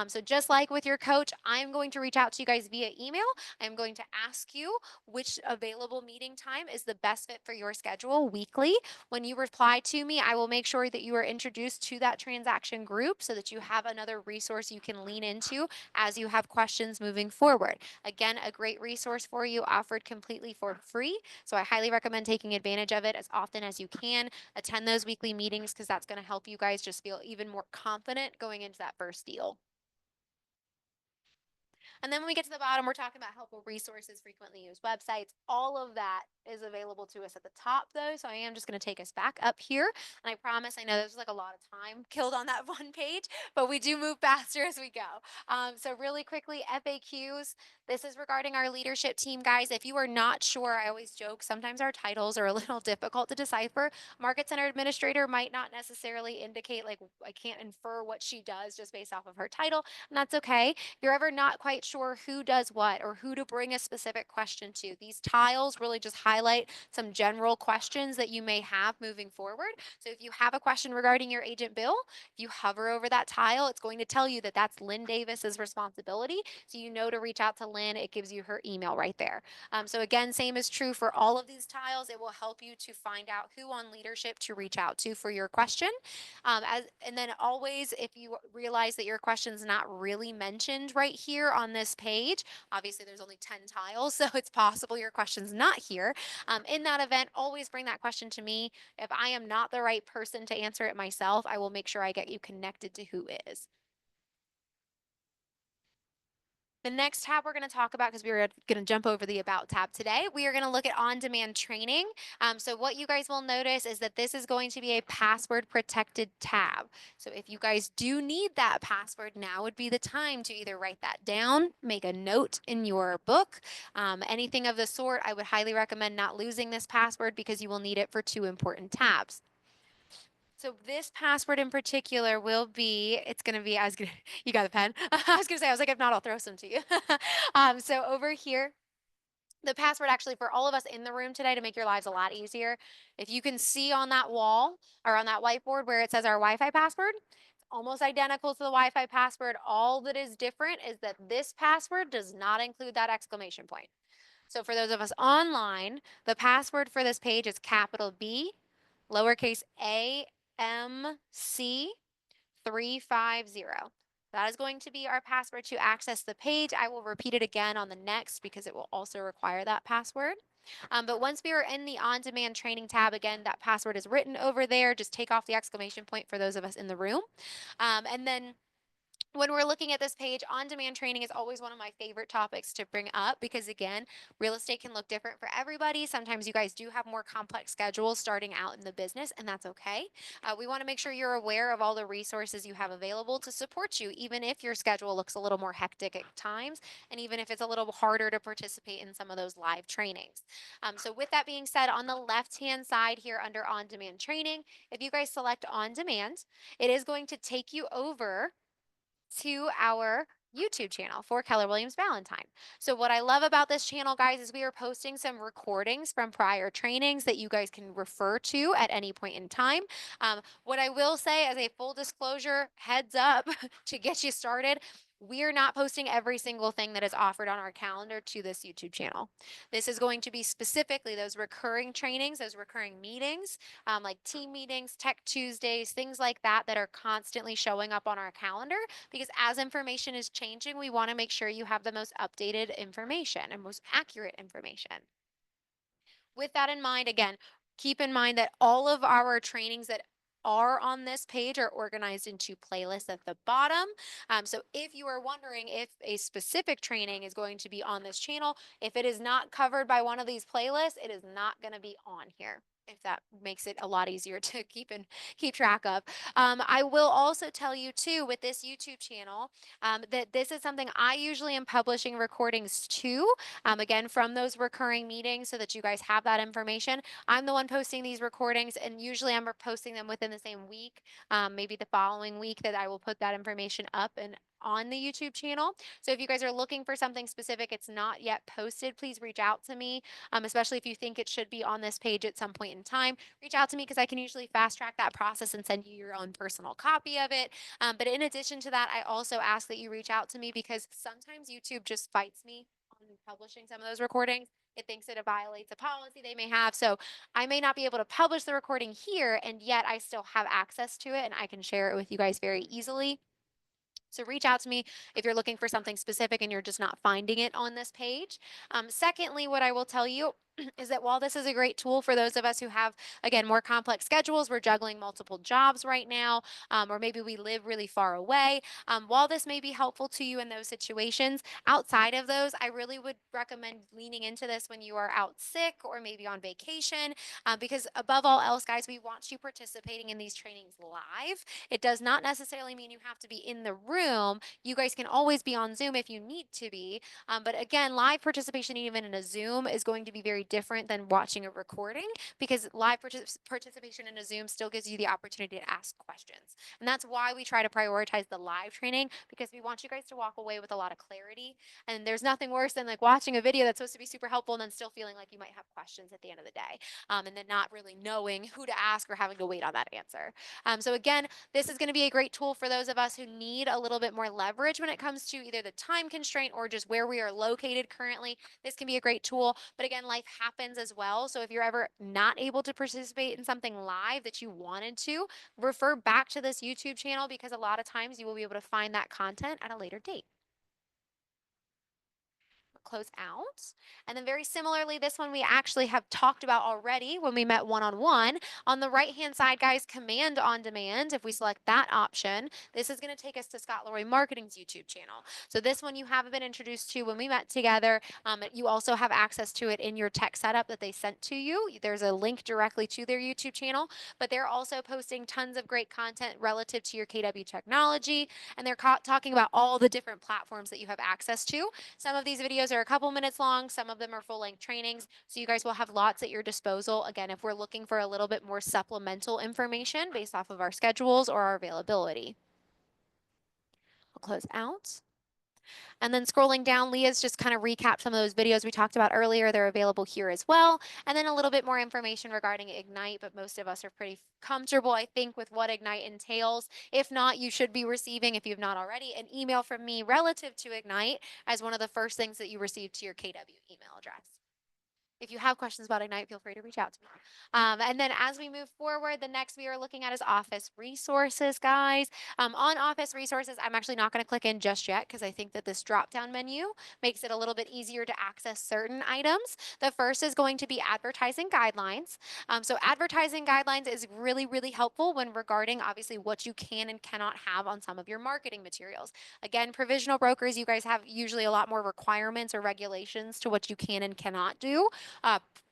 So just like with your coach, I'm going to reach out to you guys via email. I'm going to ask you which available meeting time is the best fit for your schedule weekly. When you reply to me, I will make sure that you are introduced to that transaction group so that you have another resource you can lean into as you have questions moving forward. Again, a great resource for you, offered completely for free. So I highly recommend taking advantage of it as often as you can. Attend those weekly meetings, because that's going to help you guys just feel even more confident going into that first deal. And then when we get to the bottom, we're talking about helpful resources, frequently used websites. All of that is available to us at the top, though. So I am just going to take us back up here. And I promise, I know there's like a lot of time killed on that one page, but we do move faster as we go. So really quickly, FAQs. This is regarding our leadership team, guys. If you are not sure, I always joke, sometimes our titles are a little difficult to decipher. Market Center Administrator might not necessarily indicate, like, I can't infer what she does just based off of her title, and that's okay. If you're ever not quite sure who does what or who to bring a specific question to, these tiles really just highlight some general questions that you may have moving forward. So if you have a question regarding your agent bill, if you hover over that tile, it's going to tell you that that's Lynn Davis's responsibility. So you know to reach out to Lynn. It gives you her email right there. So again, same is true for all of these tiles. It will help you to find out who on leadership to reach out to for your question. And then always, if you realize that your question's not really mentioned right here on this page, obviously there's only 10 tiles, so it's possible your question's not here. In that event, always bring that question to me. If I am not the right person to answer it myself, I will make sure I get you connected to who is. The next tab we're going to talk about, because we were going to jump over the About tab today, we are going to look at on-demand training. So what you guys will notice is that this is going to be a password protected tab. So if you guys do need that password, now would be the time to either write that down, make a note in your book, anything of the sort. I would highly recommend not losing this password, because you will need it for two important tabs. So this password in particular will be, it's going to be, you got a pen? I was going to say, I was like, if not, I'll throw some to you. So over here, the password actually for all of us in the room today, to make your lives a lot easier, if you can see on that wall or on that whiteboard where it says our Wi-Fi password, it's almost identical to the Wi-Fi password. All that is different is that this password does not include that exclamation point. So for those of us online, the password for this page is capital B, lowercase a, MC 350. That is going to be our password to access the page. I will repeat it again on the next, because it will also require that password. But once we are in the on-demand training tab, again, that password is written over there. Just take off the exclamation point for those of us in the room. And then when we're looking at this page, on-demand training is always one of my favorite topics to bring up, because again, real estate can look different for everybody. Sometimes you guys do have more complex schedules starting out in the business, and that's okay. We want to make sure you're aware of all the resources you have available to support you, even if your schedule looks a little more hectic at times, and even if it's a little harder to participate in some of those live trainings. So with that being said, on the left-hand side here under on-demand training, if you guys select on-demand, it is going to take you over to our YouTube channel for Keller Williams Valentine. So what I love about this channel, guys, is we are posting some recordings from prior trainings that you guys can refer to at any point in time. What I will say, as a full disclosure, heads up to get you started, We are not posting every single thing that is offered on our calendar to this YouTube channel. This is going to be specifically those recurring trainings, those recurring meetings, like team meetings, Tech Tuesdays, things like that that are constantly showing up on our calendar, because as information is changing, we want to make sure you have the most updated information and most accurate information. With that in mind, again, keep in mind that all of our trainings that are on this page are organized into playlists at the bottom. So if you are wondering if a specific training is going to be on this channel, if it is not covered by one of these playlists, it is not going to be on here, if that makes it a lot easier to keep track of. I will also tell you too, with this YouTube channel, that this is something I usually am publishing recordings to, again, from those recurring meetings, so that you guys have that information. I'm the one posting these recordings, and usually I'm posting them within the same week, maybe the following week, that I will put that information up and on the YouTube channel. So if you guys are looking for something specific, it's not yet posted, please reach out to me, especially if you think it should be on this page at some point in time. Reach out to me, because I can usually fast track that process and send you your own personal copy of it. But in addition to that, I also ask that you reach out to me, because sometimes YouTube just fights me on publishing some of those recordings. It thinks that it violates a policy they may have. So I may not be able to publish the recording here, and yet I still have access to it and I can share it with you guys very easily. So reach out to me if you're looking for something specific and you're just not finding it on this page. Secondly, what I will tell you is that while this is a great tool for those of us who have, again, more complex schedules, we're juggling multiple jobs right now, or maybe we live really far away. While this may be helpful to you in those situations, outside of those, I really would recommend leaning into this when you are out sick or maybe on vacation, because above all else, guys, we want you participating in these trainings live. It does not necessarily mean you have to be in the room. You guys can always be on Zoom if you need to be. But again, live participation, even in a Zoom, is going to be very different than watching a recording, because live participation in a Zoom still gives you the opportunity to ask questions. And that's why we try to prioritize the live training, because we want you guys to walk away with a lot of clarity. And there's nothing worse than like watching a video that's supposed to be super helpful and then still feeling like you might have questions at the end of the day, and then not really knowing who to ask or having to wait on that answer. So again, this is going to be a great tool for those of us who need a little bit more leverage when it comes to either the time constraint or just where we are located currently. This can be a great tool, but again, life happens as well. So if you're ever not able to participate in something live that you wanted to, refer back to this YouTube channel, because a lot of times you will be able to find that content at a later date. Close out. And then very similarly, this one we actually have talked about already when we met one-on-one. On the right-hand side, guys, Command on Demand, if we select that option, this is going to take us to Scott Leroy Marketing's YouTube channel. So this one you haven't been introduced to when we met together. You also have access to it in your tech setup that they sent to you. There's a link directly to their YouTube channel, but they're also posting tons of great content relative to your KW technology, and they're talking about all the different platforms that you have access to. Some of these videos are a couple minutes long, some of them are full-length trainings, so you guys will have lots at your disposal. Again, if we're looking for a little bit more supplemental information based off of our schedules or our availability. I'll close out. And then scrolling down, Leah's just kind of recapped some of those videos we talked about earlier. They're available here as well. And then a little bit more information regarding Ignite, but most of us are pretty comfortable, I think, with what Ignite entails. If not, you should be receiving, if you've not already, an email from me relative to Ignite as one of the first things that you receive to your KW email address. If you have questions about Ignite, feel free to reach out to me. And then as we move forward, the next we are looking at is Office Resources, guys. On Office Resources, I'm actually not going to click in just yet, because I think that this drop-down menu makes it a little bit easier to access certain items. The first is going to be Advertising Guidelines. So advertising guidelines is really, really helpful when regarding, obviously, what you can and cannot have on some of your marketing materials. Again, provisional brokers, you guys have usually a lot more requirements or regulations to what you can and cannot do.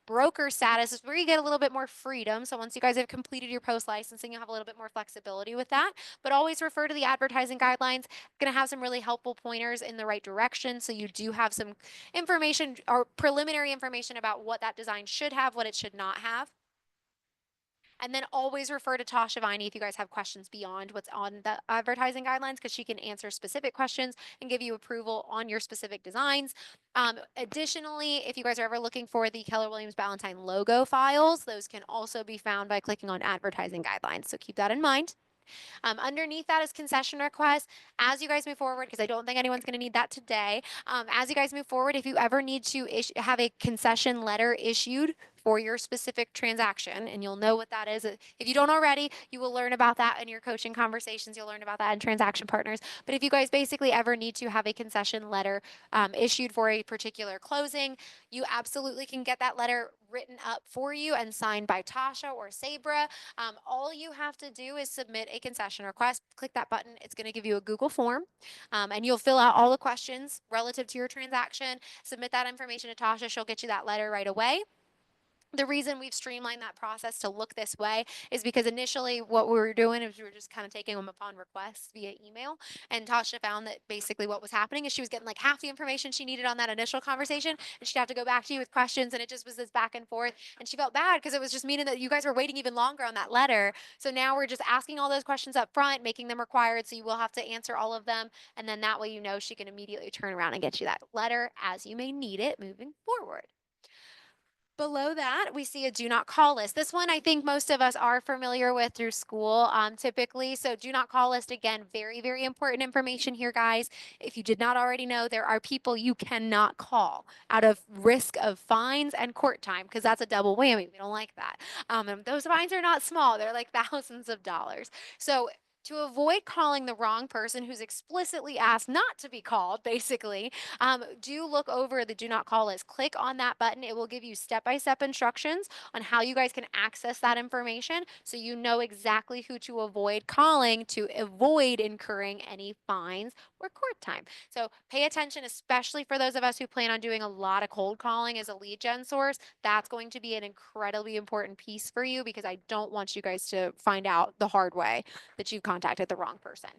Broker status is where you get a little bit more freedom. So once you guys have completed your post licensing, you have a little bit more flexibility with that. But always refer to the advertising guidelines. It's going to have some really helpful pointers in the right direction. So you do have some information or preliminary information about what that design should have, what it should not have. And then always refer to Tasha Viney if you guys have questions beyond what's on the advertising guidelines, because she can answer specific questions and give you approval on your specific designs. Additionally, if you guys are ever looking for the Keller Williams Ballantine logo files, those can also be found by clicking on advertising guidelines. So keep that in mind. Underneath that is concession requests. As you guys move forward, because I don't think anyone's going to need that today, as you guys move forward, if you ever need to have a concession letter issued for your specific transaction, and you'll know what that is. If you don't already, you will learn about that in your coaching conversations. You'll learn about that in transaction partners. But if you guys basically ever need to have a concession letter issued for a particular closing, you absolutely can get that letter written up for you and signed by Tasha or Sabra. All you have to do is submit a concession request. Click that button. It's going to give you a Google form, and you'll fill out all the questions relative to your transaction. Submit that information to Tasha. She'll get you that letter right away. The reason we've streamlined that process to look this way is because initially what we were doing is we were just kind of taking them upon request via email. And Tasha found that basically what was happening is she was getting like half the information she needed on that initial conversation, and she'd have to go back to you with questions, and it just was this back and forth. And she felt bad because it was just meaning that you guys were waiting even longer on that letter. So now we're just asking all those questions up front, making them required, so you will have to answer all of them. And then that way you know she can immediately turn around and get you that letter as you may need it moving forward. Below that, we see a do not call list. This one I think most of us are familiar with through school typically. So do not call list, again, very, very important information here, guys. If you did not already know, there are people you cannot call out of risk of fines and court time, because that's a double whammy. We don't like that. And those fines are not small. They're like thousands of dollars. So to avoid calling the wrong person who's explicitly asked not to be called, basically, do look over the do not call list. Click on that button. It will give you step-by-step instructions on how you guys can access that information, so you know exactly who to avoid calling to avoid incurring any fines or court time. So pay attention, especially for those of us who plan on doing a lot of cold calling as a lead gen source. That's going to be an incredibly important piece for you, because I don't want you guys to find out the hard way that you've contacted the wrong person.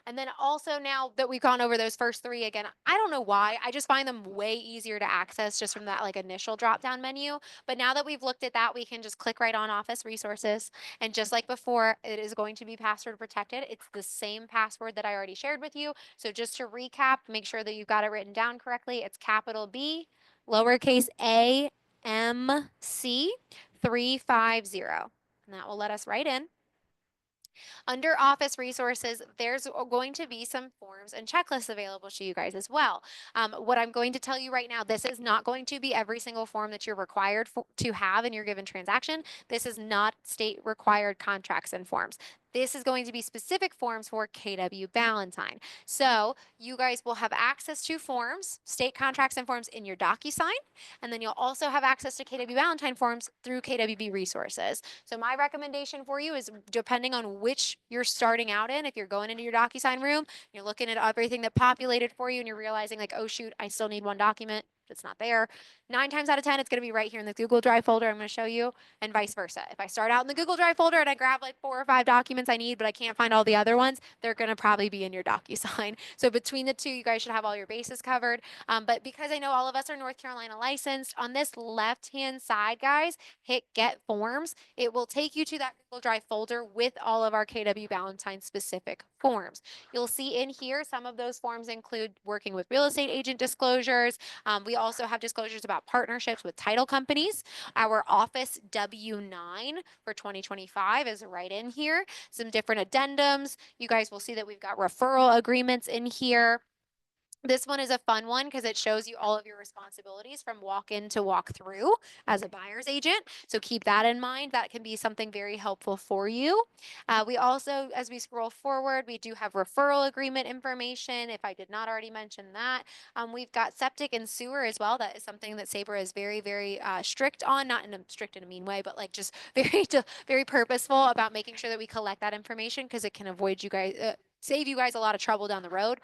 And then also, now that we've gone over those first three, again, I don't know why, I just find them way easier to access just from that like initial drop down menu. But now that we've looked at that, we can just click right on Office Resources. And just like before, it is going to be password protected. It's the same password that I already shared with you. So just to recap, make sure that you've got it written down correctly. It's capital B, lowercase a, M, C, 350. And that will let us right in. Under Office Resources, there's going to be some forms and checklists available to you guys as well. What I'm going to tell you right now, this is not going to be every single form that you're required to have in your given transaction. This is not state required contracts and forms. This is going to be specific forms for KW Ballantyne. So you guys will have access to forms, state contracts and forms in your DocuSign, and then you'll also have access to KW Ballantyne forms through KWB Resources. So my recommendation for you is, depending on which you're starting out in, if you're going into your DocuSign room, you're looking at everything that populated for you and you're realizing like, oh shoot, I still need one document. It's not there. 9 times out of 10, it's going to be right here in the Google Drive folder I'm going to show you, and vice versa. If I start out in the Google Drive folder and I grab like 4 or 5 documents I need, but I can't find all the other ones, they're going to probably be in your DocuSign. So between the two, you guys should have all your bases covered. But because I know all of us are North Carolina licensed, on this left-hand side, guys, hit Get Forms. It will take you to that Google Drive folder with all of our KW Ballantyne specific forms. You'll see in here some of those forms include working with real estate agent disclosures. We also have disclosures about partnerships with title companies. Our Office W-9 for 2025 is right in here. Some different addendums. You guys will see that we've got referral agreements in here. This one is a fun one because it shows you all of your responsibilities from walk-in to walk-through as a buyer's agent. So keep that in mind. That can be something very helpful for you. We also, as we scroll forward, we do have referral agreement information, if I did not already mention that. We've got septic and sewer as well. That is something that Sabra is very, very strict on, not in a strict in a mean way, but like just very, very purposeful about making sure that we collect that information, because it can avoid you guys, save you guys a lot of trouble down the road.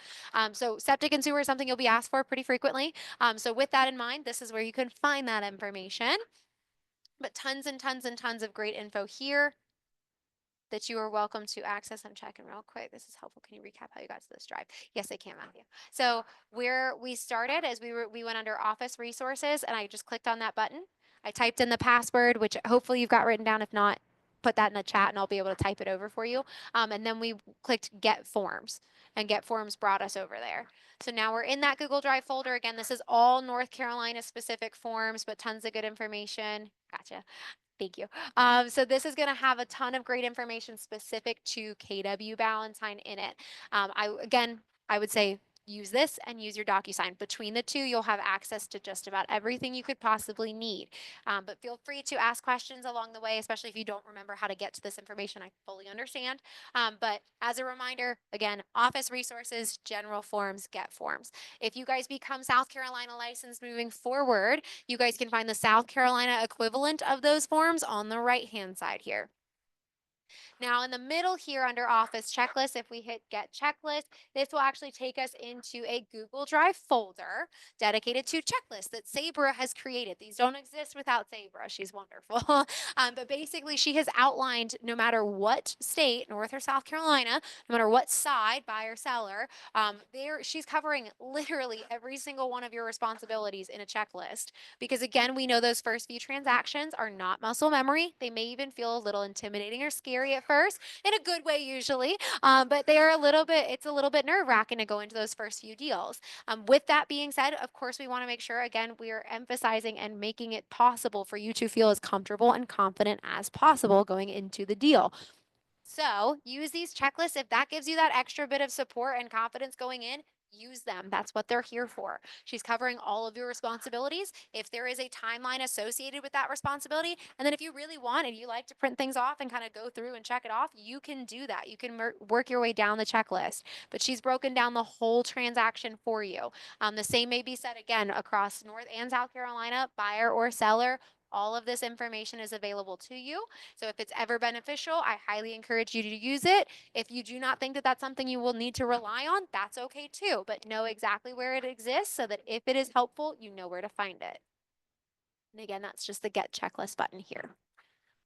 So septic and sewer is something you'll be asked for pretty frequently. So with that in mind, this is where you can find that information. But tons and tons and tons of great info here that you are welcome to access. I'm checking real quick. This is helpful. Can you recap how you got to this drive? Yes, I can, Matthew. So where we started is we went under Office Resources, and I just clicked on that button. I typed in the password, which hopefully you've got written down. If not, put that in the chat and I'll be able to type it over for you. And then we clicked Get Forms, and Get Forms brought us over there. So now we're in that Google Drive folder. Again, this is all North Carolina specific forms, but tons of good information. Gotcha. Thank you. So this is going to have a ton of great information specific to KW Ballantyne in it. I would say use this and use your DocuSign. Between the two, you'll have access to just about everything you could possibly need. But feel free to ask questions along the way, especially if you don't remember how to get to this information. I fully understand. But as a reminder, again, office resources, general forms, get forms. If you guys become South Carolina licensed moving forward, you guys can find the South Carolina equivalent of those forms on the right-hand side here. Now in the middle here under Office Checklist, if we hit Get Checklist, this will actually take us into a Google Drive folder dedicated to checklists that Sabra has created. These don't exist without Sabra. She's wonderful. But basically, she has outlined no matter what state, North or South Carolina, no matter what side, buyer, seller, she's covering literally every single one of your responsibilities in a checklist. Because again, we know those first few transactions are not muscle memory. They may even feel a little intimidating or scary at first, in a good way usually, but it's a little bit nerve wracking to go into those first few deals. With that being said, of course, we want to make sure, again, we are emphasizing and making it possible for you to feel as comfortable and confident as possible going into the deal. So use these checklists. If that gives you that extra bit of support and confidence going in, use them. That's what they're here for. She's covering all of your responsibilities. If there is a timeline associated with that responsibility, and then if you really want and you like to print things off and kind of go through and check it off, you can do that. You can work your way down the checklist, but she's broken down the whole transaction for you. The same may be said again across North and South Carolina, buyer or seller. All of this information is available to you. So if it's ever beneficial, I highly encourage you to use it. If you do not think that that's something you will need to rely on, that's okay too. But know exactly where it exists so that if it is helpful, you know where to find it. And again, that's just the Get Checklist button here.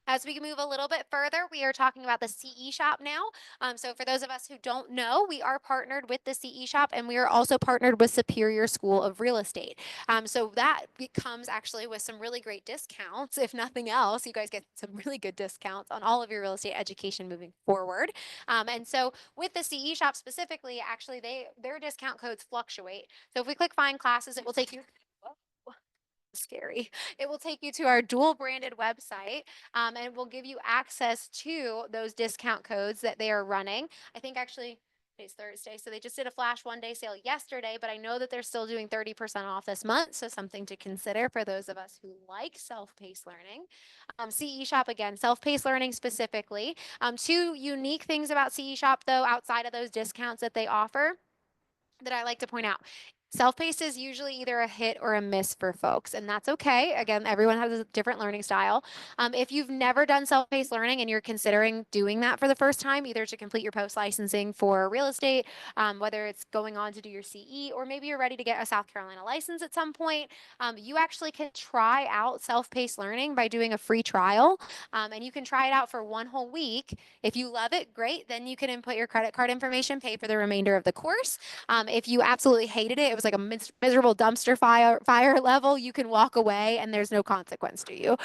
As we move a little bit further, we are talking about the CE shop now. So for those of us who don't know, we are partnered with the CE shop and we are also partnered with Superior School of Real Estate. So that comes actually with some really great discounts. If nothing else, you guys get some really good discounts on all of your real estate education moving forward. And so with the CE shop specifically, actually their discount codes fluctuate. So if we click find classes, it will take you scary. It will take you to our dual branded website and will give you access to those discount codes that they are running. I think actually today's Thursday, so they just did a flash 1-day sale yesterday, but I know that they're still doing 30% off this month, so something to consider for those of us who like self-paced learning. CE Shop again, self-paced learning specifically. Two unique things about CE Shop though, outside of those discounts that they offer that I like to point out. Self-paced is usually either a hit or a miss for folks, and that's okay. Again, everyone has a different learning style. If you've never done self-paced learning and you're considering doing that for the first time, either to complete your post-licensing for real estate, whether it's going on to do your CE, or maybe you're ready to get a South Carolina license at some point, you actually can try out self-paced learning by doing a free trial, and you can try it out for 1 whole week. If you love it, great. Then you can input your credit card information, pay for the remainder of the course. If you absolutely hated it, it was like a miserable dumpster fire level, you can walk away and there's no consequence to you.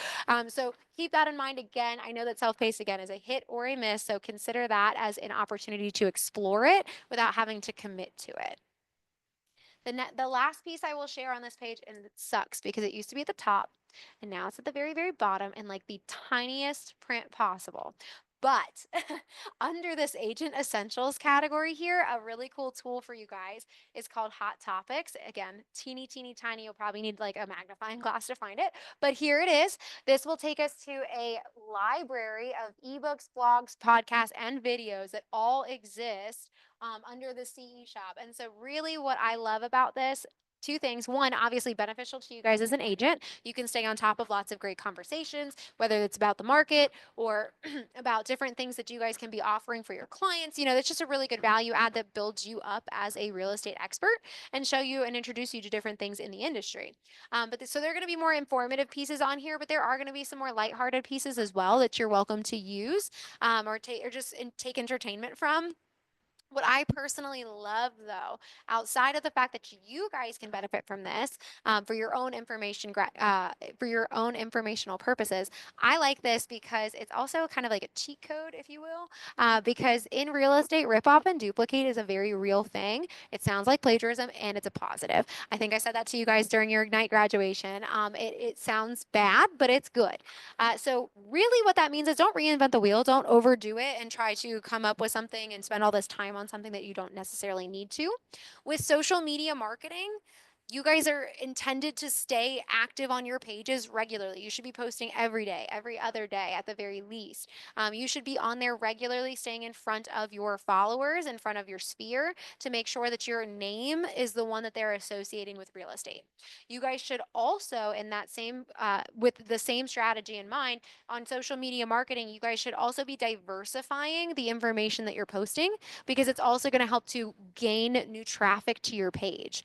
So keep that in mind. Again, I know that self-paced again is a hit or a miss, so consider that as an opportunity to explore it without having to commit to it. The last piece I will share on this page, and it sucks because it used to be at the top and now it's at the very, very bottom in like the tiniest print possible. But under this Agent Essentials category here, a really cool tool for you guys is called Hot Topics. Again, teeny, teeny, tiny. You'll probably need like a magnifying glass to find it. But here it is. This will take us to a library of ebooks, blogs, podcasts, and videos that all exist under the CE shop. And so really what I love about this, two things. One, obviously beneficial to you guys as an agent. You can stay on top of lots of great conversations, whether it's about the market or about different things that you guys can be offering for your clients. You know, that's just a really good value add that builds you up as a real estate expert and show you and introduce you to different things in the industry. So there are going to be more informative pieces on here, but there are going to be some more lighthearted pieces as well that you're welcome to use or just take entertainment from. What I personally love, though, outside of the fact that you guys can benefit from this for your own for your own informational purposes, I like this because it's also kind of like a cheat code, if you will. Because in real estate, rip off and duplicate is a very real thing. It sounds like plagiarism, and it's a positive. I think I said that to you guys during your Ignite graduation. It sounds bad, but it's good. So really what that means is don't reinvent the wheel, don't overdo it and try to come up with something and spend all this time on something that you don't necessarily need to. With social media marketing, you guys are intended to stay active on your pages regularly. You should be posting every day, every other day at the very least. You should be on there regularly, staying in front of your followers, in front of your sphere to make sure that your name is the one that they're associating with real estate. You guys should also, in that same, with the same strategy in mind, on social media marketing, you guys should also be diversifying the information that you're posting because it's also going to help to gain new traffic to your page.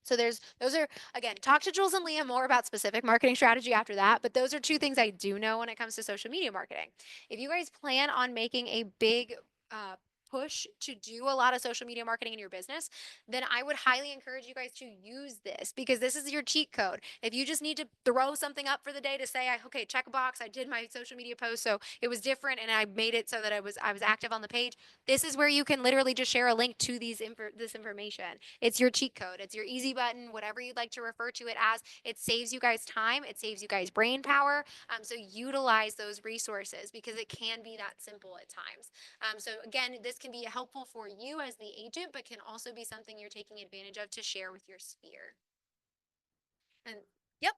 So those are, again, talk to Jules and Leah more about specific marketing strategy after that, but those are two things I do know when it comes to social media marketing. If you guys plan on making a big uh, push to do a lot of social media marketing in your business, then I would highly encourage you guys to use this because this is your cheat code. If you just need to throw something up for the day to say, okay, check a box, I did my social media post, so it was different and I made it so that I was active on the page. This is where you can literally just share a link to this information. It's your cheat code. It's your easy button, whatever you'd like to refer to it as. It saves you guys time. It saves you guys brain power. So utilize those resources because it can be that simple at times. So again, this can be helpful for you as the agent, but can also be something you're taking advantage of to share with your sphere. And yep,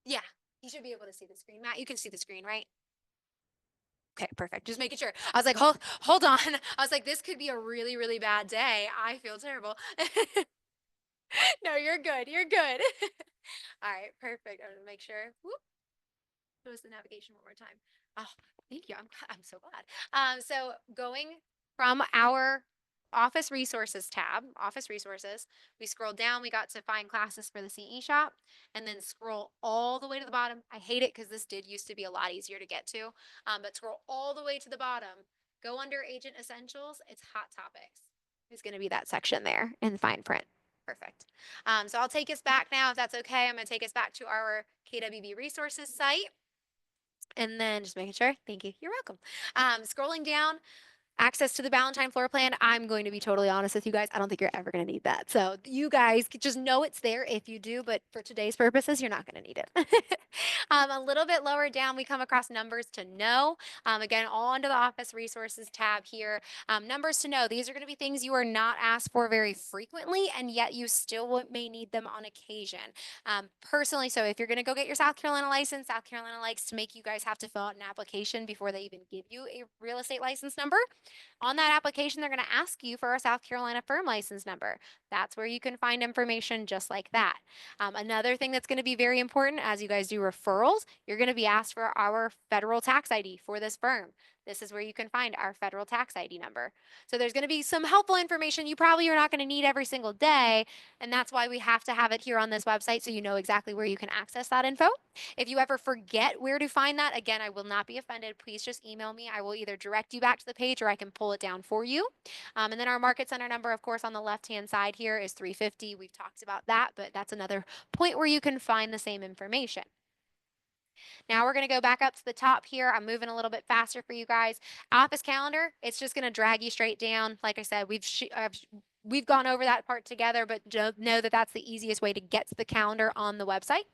yeah, you should be able to see the screen. Matt, you can see the screen, right? Okay, perfect. Just making sure. I was like, hold on. I was like, this could be a really, really bad day. I feel terrible. No, you're good. You're good. All right, perfect. I'm gonna make sure. Whoop, what was the navigation one more time? Oh, thank you. I'm so glad. So going from our office resources tab, office resources, we scroll down, we got to find classes for the CE shop, and then scroll all the way to the bottom. I hate it because this did used to be a lot easier to get to. But scroll all the way to the bottom, go under agent essentials, it's hot topics. It's going to be that section there in fine print. Perfect. So I'll take us back now, if that's okay. I'm going to take us back to our KWB resources site. And then just making sure. Thank you. You're welcome. Scrolling down, access to the Valentine floor plan. I'm going to be totally honest with you guys. I don't think you're ever going to need that. So you guys just know it's there if you do, but for today's purposes, you're not going to need it. A little bit lower down, we come across numbers to know. Again, all under the office resources tab here. Numbers to know. These are going to be things you are not asked for very frequently, and yet you still may need them on occasion. Personally, so if you're going to go get your South Carolina license, South Carolina likes to make you guys have to fill out an application before they even give you a real estate license number. On that application, they're going to ask you for a South Carolina firm license number. That's where you can find information just like that. Another thing that's going to be very important as you guys do referrals, you're going to be asked for our federal tax ID for this firm. This is where you can find our federal tax ID number. So there's going to be some helpful information you probably are not going to need every single day. And that's why we have to have it here on this website so you know exactly where you can access that info. If you ever forget where to find that, again, I will not be offended. Please just email me. I will either direct you back to the page or I can pull it down for you. And then our market center number, of course, on the left-hand side here is 350. We've talked about that, but that's another point where you can find the same information. Now we're going to go back up to the top here. I'm moving a little bit faster for you guys. Office calendar, it's just going to drag you straight down. Like I said, we've gone over that part together, but know that that's the easiest way to get to the calendar on the website.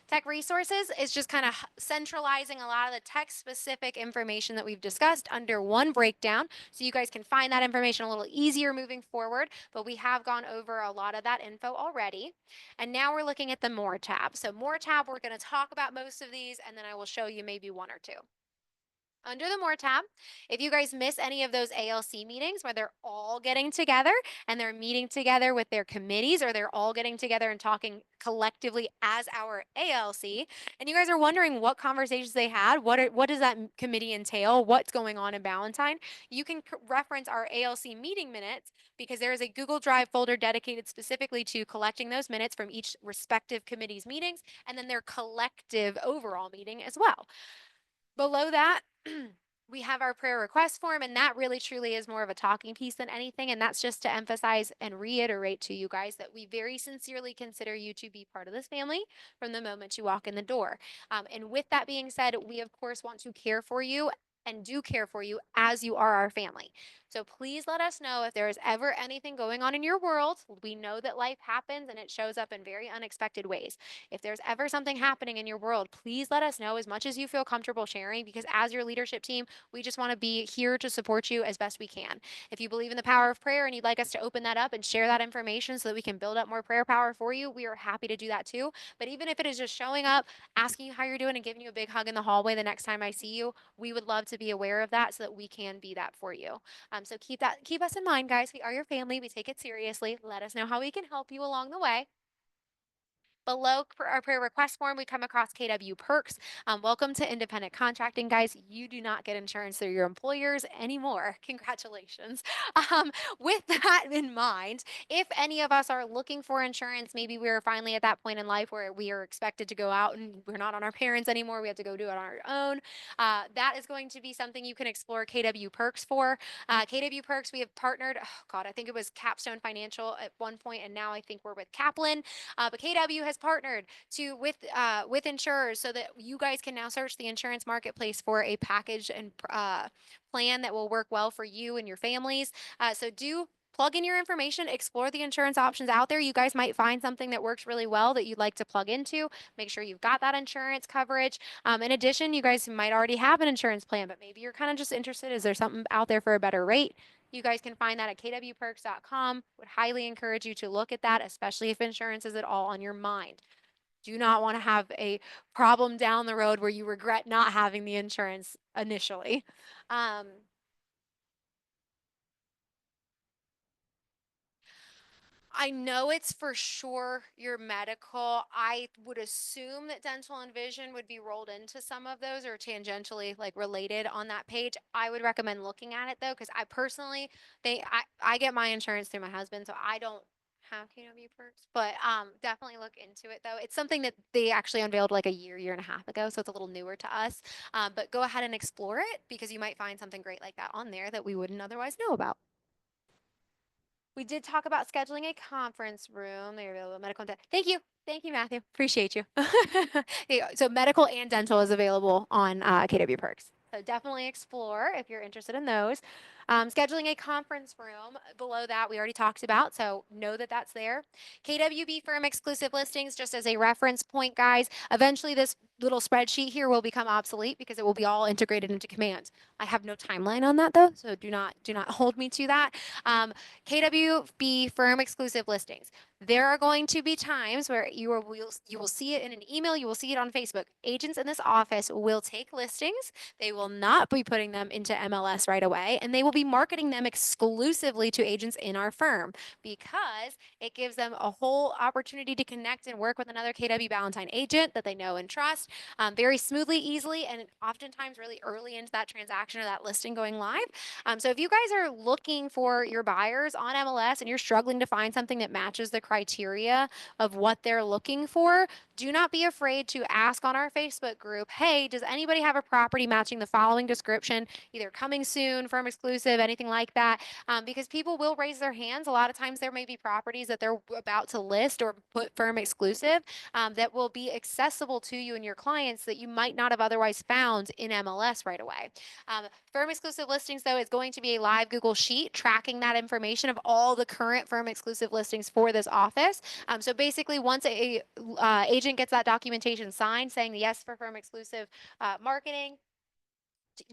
Tech resources is just kind of centralizing a lot of the tech specific information that we've discussed under one breakdown so you guys can find that information a little easier moving forward, but we have gone over a lot of that info already. And now we're looking at the more tab. So more tab, we're going to talk about most of these and then I will show you maybe one or two. Under the More tab, if you guys miss any of those ALC meetings where they're all getting together and they're meeting together with their committees or they're all getting together and talking collectively as our ALC, and you guys are wondering what conversations they had, what does that committee entail, what's going on in Ballantyne, you can reference our ALC meeting minutes because there is a Google Drive folder dedicated specifically to collecting those minutes from each respective committee's meetings and then their collective overall meeting as well. Below that, we have our prayer request form, and that really truly is more of a talking piece than anything. And that's just to emphasize and reiterate to you guys that we very sincerely consider you to be part of this family from the moment you walk in the door. And with that being said, we of course want to care for you and do care for you as you are our family. So please let us know if there is ever anything going on in your world. We know that life happens and it shows up in very unexpected ways. If there's ever something happening in your world, please let us know as much as you feel comfortable sharing, because as your leadership team, we just want to be here to support you as best we can. If you believe in the power of prayer and you'd like us to open that up and share that information so that we can build up more prayer power for you, we are happy to do that too. But even if it is just showing up, asking you how you're doing, and giving you a big hug in the hallway the next time I see you, we would love to be aware of that so that we can be that for you. So keep us in mind, guys. We are your family. We take it seriously. Let us know how we can help you along the way. Below our prayer request form, we come across KW perks. Welcome to independent contracting, guys. You do not get insurance through your employers anymore. Congratulations. Um, with that in mind, if any of us are looking for insurance, maybe we're finally at that point in life where we are expected to go out and we're not on our parents anymore. We have to go do it on our own. That is going to be something you can explore KW perks for. KW perks, we have partnered, oh God, I think it was Capstone Financial at one point, and now I think we're with Kaplan. But KW has partnered with insurers so that you guys can now search the insurance marketplace for a package and plan that will work well for you and your families. So do plug in your information, explore the insurance options out there. You guys might find something that works really well that you'd like to plug into. Make sure you've got that insurance coverage. In addition, you guys might already have an insurance plan, but maybe you're kind of just interested. Is there something out there for a better rate? You guys can find that at kwperks.com. Would highly encourage you to look at that, especially if insurance is at all on your mind. Do not want to have a problem down the road where you regret not having the insurance initially. Um, I know it's for sure your medical. I would assume that dental and vision would be rolled into some of those or tangentially like related on that page. I would recommend looking at it though, because I personally I get my insurance through my husband, so I don't have KW perks, but definitely look into it though. It's something that they actually unveiled like a year and a half ago, so it's a little newer to us. But go ahead and explore it because you might find something great like that on there that we wouldn't otherwise know about. We did talk about scheduling a conference room. They're available medical and dental. Thank you. Thank you, Matthew. Appreciate you. So medical and dental is available on KW Perks. So definitely explore if you're interested in those. Scheduling a conference room below that we already talked about, so know that that's there. KWB firm exclusive listings, just as a reference point, guys. Eventually, this little spreadsheet here will become obsolete because it will be all integrated into Command. I have no timeline on that though, so do not hold me to that. KWB firm exclusive listings. There are going to be times where you will see it in an email, you will see it on Facebook. Agents in this office will take listings. They will not be putting them into MLS right away, and they will be marketing them exclusively to agents in our firm because it gives them a whole opportunity to connect and work with another KW Ballantyne agent that they know and trust very smoothly, easily, and oftentimes really early into that transaction or that listing going live. So if you guys are looking for your buyers on MLS and you're struggling to find something that matches the criteria of what they're looking for, do not be afraid to ask on our Facebook group, hey, does anybody have a property matching the following description, either coming soon, firm exclusive, anything like that? Because people will raise their hands. A lot of times there may be properties that they're about to list or put firm exclusive that will be accessible to you and your clients that you might not have otherwise found in MLS right away. Firm exclusive listings, though, is going to be a live Google Sheet tracking that information of all the current firm exclusive listings for this office. So basically, once a agent gets that documentation signed saying yes for firm exclusive marketing,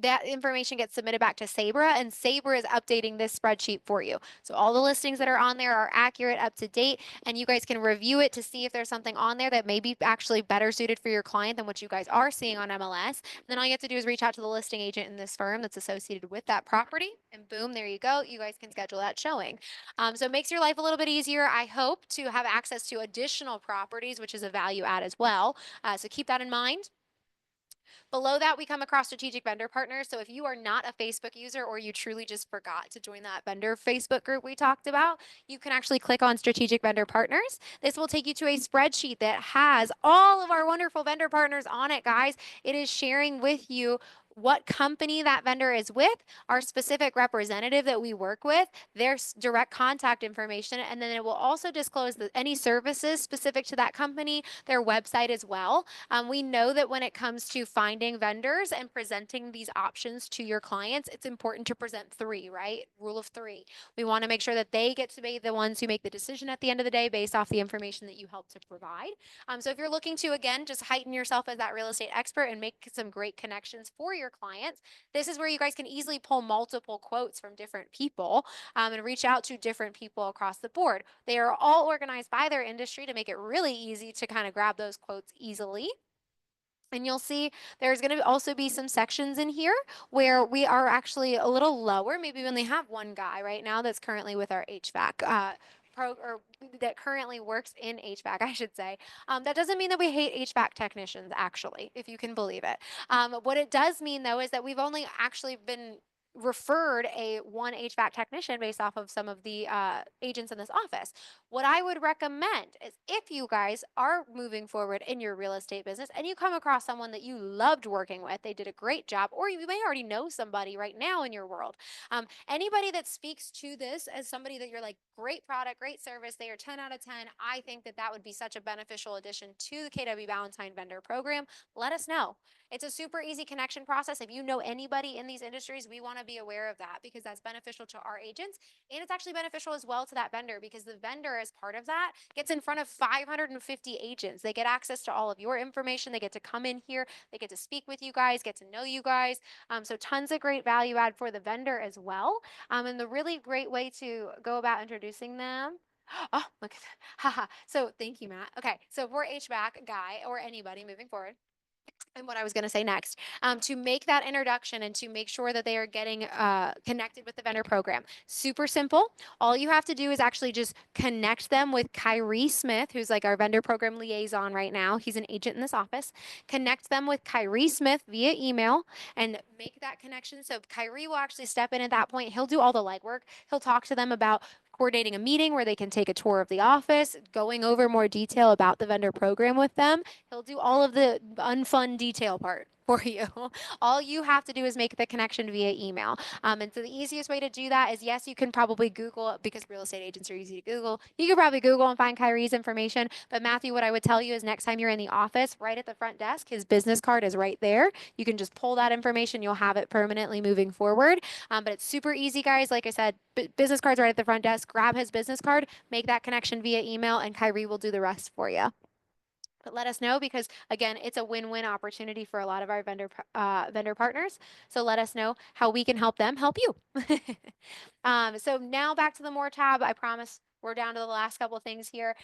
that information gets submitted back to Sabra, and Sabra is updating this spreadsheet for you. So all the listings that are on there are accurate, up to date, and you guys can review it to see if there's something on there that may be actually better suited for your client than what you guys are seeing on MLS. And then all you have to do is reach out to the listing agent in this firm that's associated with that property, and boom, there you go. You guys can schedule that showing. So it makes your life a little bit easier. I hope to have access to additional properties, which is a value add as well. So keep that in mind. Below that, we come across strategic vendor partners. So if you are not a Facebook user or you truly just forgot to join that vendor Facebook group we talked about, you can actually click on strategic vendor partners. This will take you to a spreadsheet that has all of our wonderful vendor partners on it, guys. It is sharing with you what company that vendor is with, our specific representative that we work with, their direct contact information, and then it will also disclose any services specific to that company, their website as well. We know that when it comes to finding vendors and presenting these options to your clients, it's important to present three, right? Rule of three. We want to make sure that they get to be the ones who make the decision at the end of the day based off the information that you help to provide. So if you're looking to, again, just heighten yourself as that real estate expert and make some great connections for your clients, this is where you guys can easily pull multiple quotes from different people and reach out to different people across the board. They are all organized by their industry to make it really easy to kind of grab those quotes easily. And you'll see there's going to also be some sections in here where we are actually a little lower. Maybe we only have one guy right now that's currently with our HVAC or that currently works in HVAC, I should say. That doesn't mean that we hate HVAC technicians, actually, if you can believe it. What it does mean, though, is that we've only actually been referred one HVAC technician based off of some of the agents in this office. What I would recommend is if you guys are moving forward in your real estate business and you come across someone that you loved working with, they did a great job, or you may already know somebody right now in your world. Anybody that speaks to this as somebody that you're like, great product, great service, they are 10 out of 10. I think that that would be such a beneficial addition to the KW Valentine vendor program. Let us know. It's a super easy connection process. If you know anybody in these industries, we want to be aware of that because that's beneficial to our agents. And it's actually beneficial as well to that vendor because the vendor, as part of that, gets in front of 550 agents. They get access to all of your information. They get to come in here. They get to speak with you guys, get to know you guys. So tons of great value add for the vendor as well. And the really great way to go about introducing them. Oh, look at that. Haha. So thank you, Matt. Okay. So for HVAC guy or anybody moving forward, and what I was going to say next, to make that introduction and to make sure that they are getting connected with the vendor program. Super simple. All you have to do is actually just connect them with Kyrie Smith, who's like our vendor program liaison right now. He's an agent in this office. Connect them with Kyrie Smith via email and make that connection. So Kyrie will actually step in at that point. He'll do all the legwork. He'll talk to them about coordinating a meeting where they can take a tour of the office, going over more detail about the vendor program with them. He'll do all of the unfun detail part for you. All you have to do is make the connection via email. And so the easiest way to do that is, yes, you can probably Google, because real estate agents are easy to Google. You could probably Google and find Kyrie's information. But Matthew, what I would tell you is next time you're in the office, right at the front desk, his business card is right there. You can just pull that information. You'll have it permanently moving forward. But it's super easy, guys. Like I said, business card's right at the front desk. Grab his business card, make that connection via email, and Kyrie will do the rest for you. But let us know because, again, it's a win-win opportunity for a lot of our vendor partners. So let us know how we can help them help you. So now back to the more tab. I promise we're down to the last couple of things here.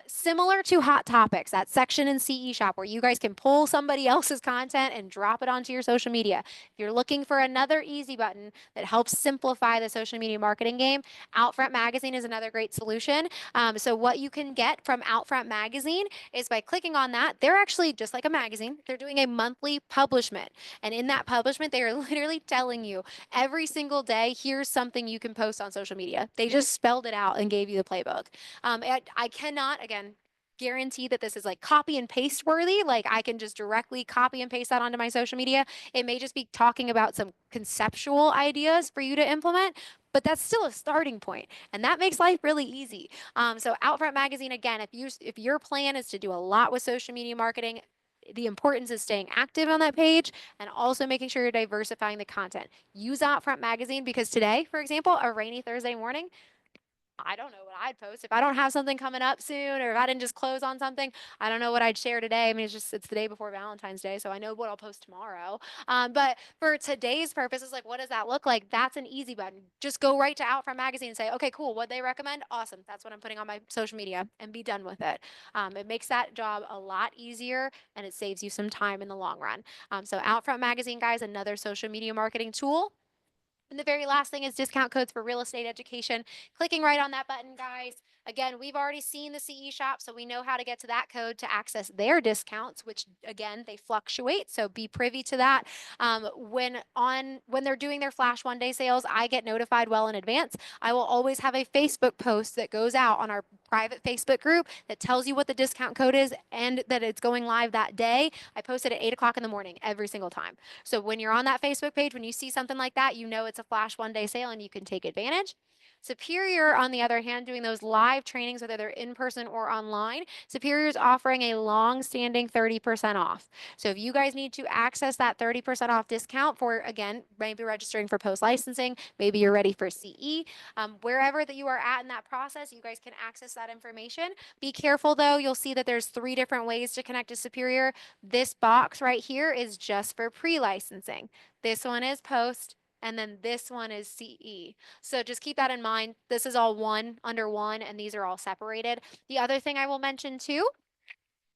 Similar to Hot Topics, that section in CE Shop where you guys can pull somebody else's content and drop it onto your social media. If you're looking for another easy button that helps simplify the social media marketing game, Outfront Magazine is another great solution. So what you can get from Outfront Magazine is by clicking on that. They're actually just like a magazine. They're doing a monthly publishment. And in that publishment, they are literally telling you every single day, here's something you can post on social media. They just spelled it out and gave you the playbook. I cannot, again, guarantee that this is like copy and paste worthy. Like I can just directly copy and paste that onto my social media. It may just be talking about some conceptual ideas for you to implement, but that's still a starting point, and that makes life really easy. So Outfront Magazine, again, if your plan is to do a lot with social media marketing, the importance is staying active on that page and also making sure you're diversifying the content. Use Outfront Magazine because today, for example, a rainy Thursday morning, I don't know what I'd post. If I don't have something coming up soon or if I didn't just close on something, I don't know what I'd share today. I mean, it's the day before Valentine's Day, so I know what I'll post tomorrow. But for today's purposes, like, what does that look like? That's an easy button. Just go right to Outfront Magazine and say, okay, cool, what they recommend? Awesome. That's what I'm putting on my social media and be done with it. It makes that job a lot easier and it saves you some time in the long run. So Outfront Magazine, guys, another social media marketing tool. And the very last thing is discount codes for real estate education. Clicking right on that button, guys. Again, we've already seen the CE shop, so we know how to get to that code to access their discounts, which again, they fluctuate. So be privy to that. When they're doing their flash 1 day sales, I get notified well in advance. I will always have a Facebook post that goes out on our private Facebook group that tells you what the discount code is and that it's going live that day. I post it at 8 o'clock in the morning every single time. So when you're on that Facebook page, when you see something like that, you know it's a flash 1 day sale and you can take advantage. Superior, on the other hand, doing those live trainings, whether they're in person or online, Superior is offering a long-standing 30% off. So if you guys need to access that 30% off discount for, again, maybe registering for post-licensing, maybe you're ready for CE, wherever that you are at in that process, you guys can access that information. Be careful though, you'll see that there's 3 different ways to connect to Superior. This box right here is just for pre-licensing. This one is post, and then this one is CE. So just keep that in mind. This is all one under one, and these are all separated. The other thing I will mention too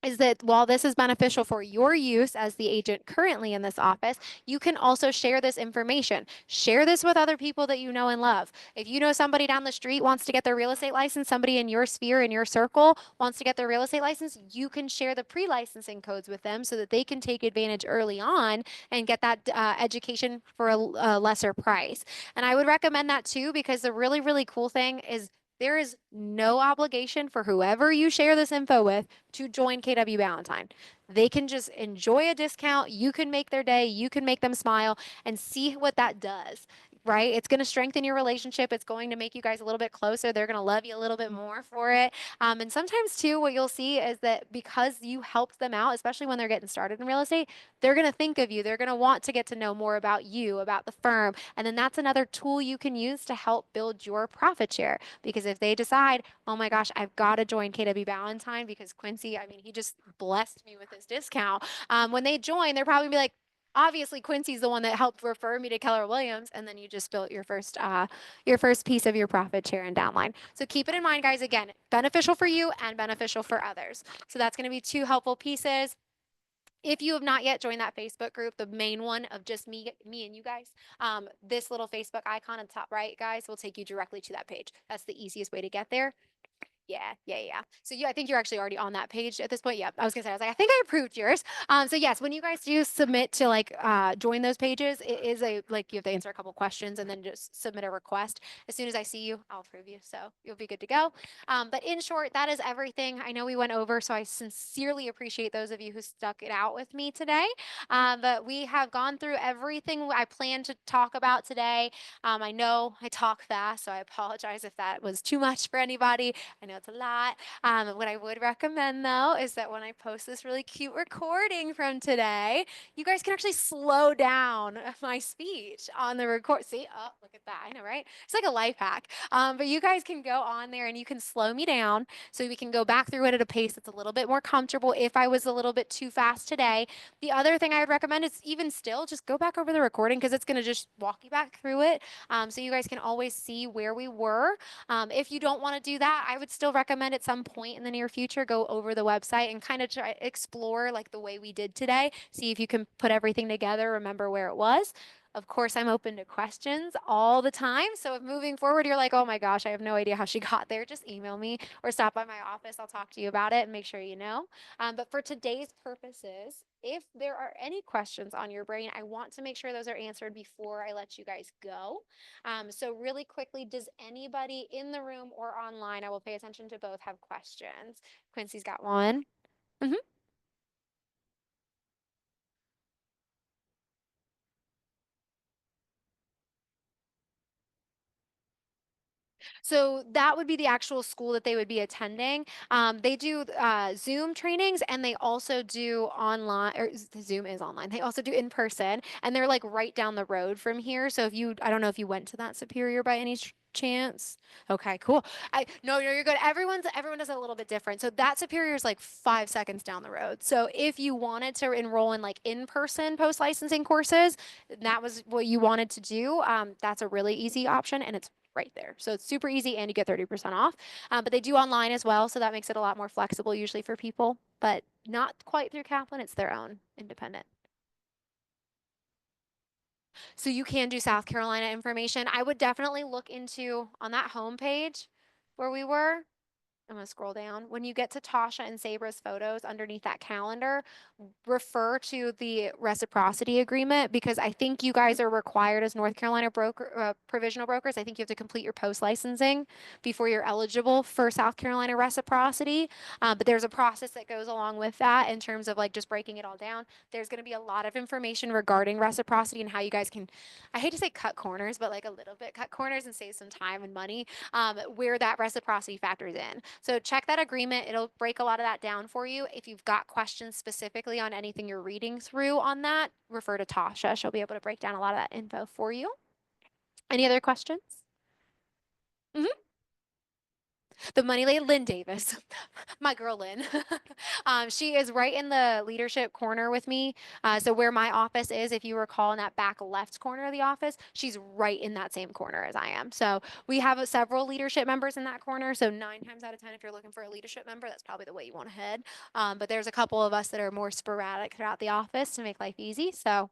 is that while this is beneficial for your use as the agent currently in this office, you can also share this information. Share this with other people that you know and love. If you know somebody down the street wants to get their real estate license, somebody in your sphere, in your circle wants to get their real estate license, you can share the pre-licensing codes with them so that they can take advantage early on and get that education for a lesser price. And I would recommend that too, because the really, really cool thing is there is no obligation for whoever you share this info with to join KW Valentine. They can just enjoy a discount. You can make their day. You can make them smile and see what that does, right? It's going to strengthen your relationship. It's going to make you guys a little bit closer. They're going to love you a little bit more for it. And sometimes, too, what you'll see is that because you helped them out, especially when they're getting started in real estate, they're going to think of you. They're going to want to get to know more about you, about the firm. And then that's another tool you can use to help build your profit share. Because if they decide, oh my gosh, I've got to join KW Valentine because Quincy, I mean, he just blessed me with this discount. When they join, they're probably gonna be like, obviously Quincy's the one that helped refer me to Keller Williams, and then you just built your first piece of your profit share and downline. So keep it in mind, guys. Again, beneficial for you and beneficial for others. So that's going to be 2 helpful pieces. If you have not yet joined that Facebook group, the main one of just me and you guys, this little Facebook icon on the top right, guys, will take you directly to that page. That's the easiest way to get there. Yeah. So I think you're actually already on that page at this point. Yeah, I was gonna say, I was like, I think I approved yours. So yes, when you guys do submit to like join those pages, it is like you have to answer a couple questions and then just submit a request. As soon as I see you, I'll approve you. So you'll be good to go. But in short, that is everything. I know we went over, so I sincerely appreciate those of you who stuck it out with me today. But we have gone through everything I planned to talk about today. I know I talk fast, so I apologize if that was too much for anybody. I know it's a lot. What I would recommend though is that when I post this really cute recording from today, you guys can actually slow down my speech on the record. See, oh, look at that. I know, right? It's like a life hack. But you guys can go on there and you can slow me down so we can go back through it at a pace that's a little bit more comfortable if I was a little bit too fast today. The other thing I would recommend is even still just go back over the recording because it's going to just walk you back through it. So you guys can always see where we were. If you don't want to do that, I would still recommend at some point in the near future, go over the website and kind of try explore like the way we did today. See if you can put everything together, remember where it was. Of course, I'm open to questions all the time. So if moving forward, you're like, oh my gosh, I have no idea how she got there, just email me or stop by my office. I'll talk to you about it and make sure you know. But for today's purposes, if there are any questions on your brain, I want to make sure those are answered before I let you guys go. So really quickly, does anybody in the room or online, I will pay attention to both, have questions? Quincy's got one. Mhm. So that would be the actual school that they would be attending. They do Zoom trainings and they also do online, or Zoom is online. They also do in person, and they're like right down the road from here. So if you, I don't know if you went to that Superior by any chance. Okay, cool. No, you're good. Everyone does it a little bit different. So that Superior is like 5 seconds down the road. So if you wanted to enroll in like in-person post-licensing courses, and that was what you wanted to do, that's a really easy option, and it's right there. So it's super easy and you get 30% off. But they do online as well, so that makes it a lot more flexible usually for people, but not quite through Kaplan. It's their own independent. So you can do South Carolina information. I would definitely look into on that homepage where we were. I'm going to scroll down. When you get to Tasha and Sabra's photos underneath that calendar, refer to the reciprocity agreement because I think you guys are required as North Carolina broker provisional brokers. I think you have to complete your post licensing before you're eligible for South Carolina reciprocity. But there's a process that goes along with that in terms of like just breaking it all down. There's going to be a lot of information regarding reciprocity and how you guys can, I hate to say cut corners, but like a little bit cut corners and save some time and money where that reciprocity factors in. So check that agreement. It'll break a lot of that down for you. If you've got questions specifically on anything you're reading through on that, refer to Tasha. She'll be able to break down a lot of that info for you. Any other questions? Mhm. The money lady, Lynn Davis, my girl Lynn. She is right in the leadership corner with me. So where my office is, if you recall in that back left corner of the office, she's right in that same corner as I am. So we have several leadership members in that corner. So 9 times out of 10, if you're looking for a leadership member, that's probably the way you want to head. But there's a couple of us that are more sporadic throughout the office to make life easy. So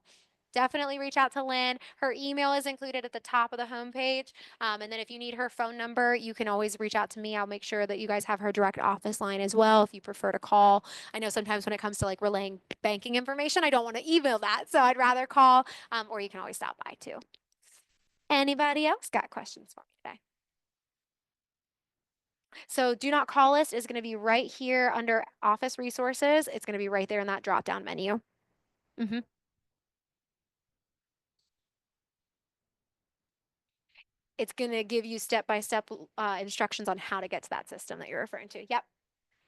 definitely reach out to Lynn. Her email is included at the top of the homepage. And then if you need her phone number, you can always reach out to me. I'll make sure that you guys have her direct office line as well if you prefer to call. I know sometimes when it comes to like relaying banking information, I don't want to email that. So I'd rather call, or you can always stop by too. Anybody else got questions for me today? So do not call list is going to be right here under office resources. It's going to be right there in that drop down menu. Mm-hmm. It's going to give you step-by-step instructions on how to get to that system that you're referring to. Yep.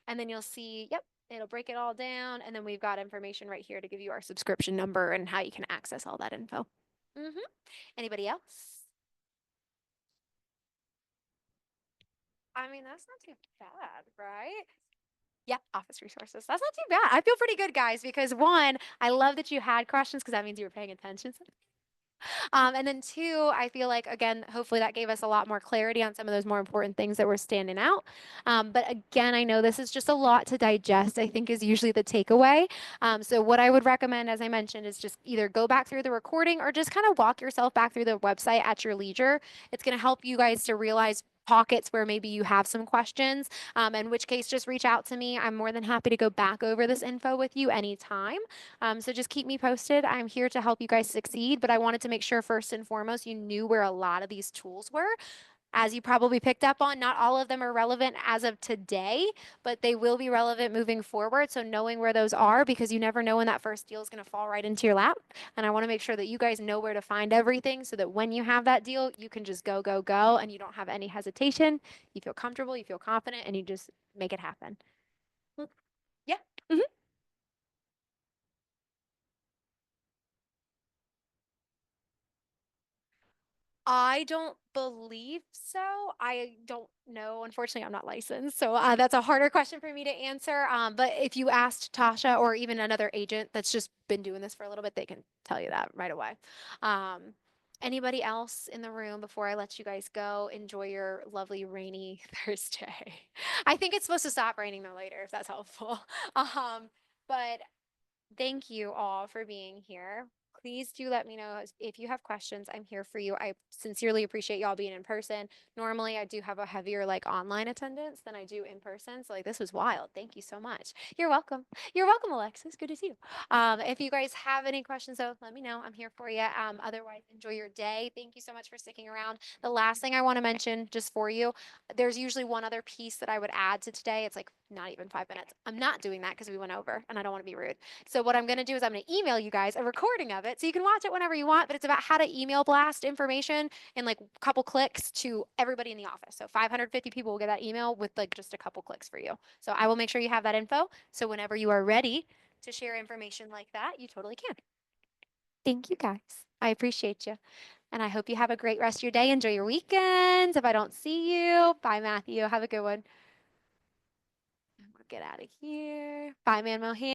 And then you'll see, yep, it'll break it all down. And then we've got information right here to give you our subscription number and how you can access all that info. Mm-hmm. Anybody else? I mean, that's not too bad, right? Yeah, office resources. That's not too bad. I feel pretty good, guys, because one, I love that you had questions because that means you were paying attention. And then two, I feel like, again, hopefully that gave us a lot more clarity on some of those more important things that were standing out. But again, I know this is just a lot to digest, I think is usually the takeaway. So what I would recommend, as I mentioned, is just either go back through the recording or just kind of walk yourself back through the website at your leisure. It's going to help you guys to realize pockets where maybe you have some questions, in which case just reach out to me. I'm more than happy to go back over this info with you anytime. So just keep me posted. I'm here to help you guys succeed, but I wanted to make sure first and foremost you knew where a lot of these tools were. As you probably picked up on, not all of them are relevant as of today, but they will be relevant moving forward. So knowing where those are, because you never know when that first deal is going to fall right into your lap. And I want to make sure that you guys know where to find everything so that when you have that deal, you can just go, go, go, and you don't have any hesitation. You feel comfortable, you feel confident, and you just make it happen. Yeah. Mhm. I don't believe so. I don't know. Unfortunately, I'm not licensed. So that's a harder question for me to answer. But if you asked Tasha or even another agent that's just been doing this for a little bit, they can tell you that right away. Um, Anybody else in the room before I let you guys go? Enjoy your lovely rainy Thursday. I think it's supposed to stop raining though later, if that's helpful. But thank you all for being here. Please do let me know if you have questions. I'm here for you. I sincerely appreciate y'all being in person. Normally, I do have a heavier like online attendance than I do in person. So like this was wild. Thank you so much. You're welcome. You're welcome, Alexis. Good to see you. If you guys have any questions, though, let me know. I'm here for you. Otherwise, enjoy your day. Thank you so much for sticking around. The last thing I want to mention, just for you, there's usually one other piece that I would add to today. It's like not even 5 minutes. I'm not doing that because we went over, and I don't want to be rude. So what I'm going to do is I'm going to email you guys a recording of it so you can watch it whenever you want, but it's about how to email blast information in like a couple clicks to everybody in the office. So 550 people will get that email with like just a couple clicks for you. So I will make sure you have that info. So whenever you are ready to share information like that, you totally can. Thank you guys. I appreciate you. And I hope you have a great rest of your day. Enjoy your weekends. If I don't see you, bye, Matthew. Have a good one. I'm gonna get out of here. Bye, Man Mohan.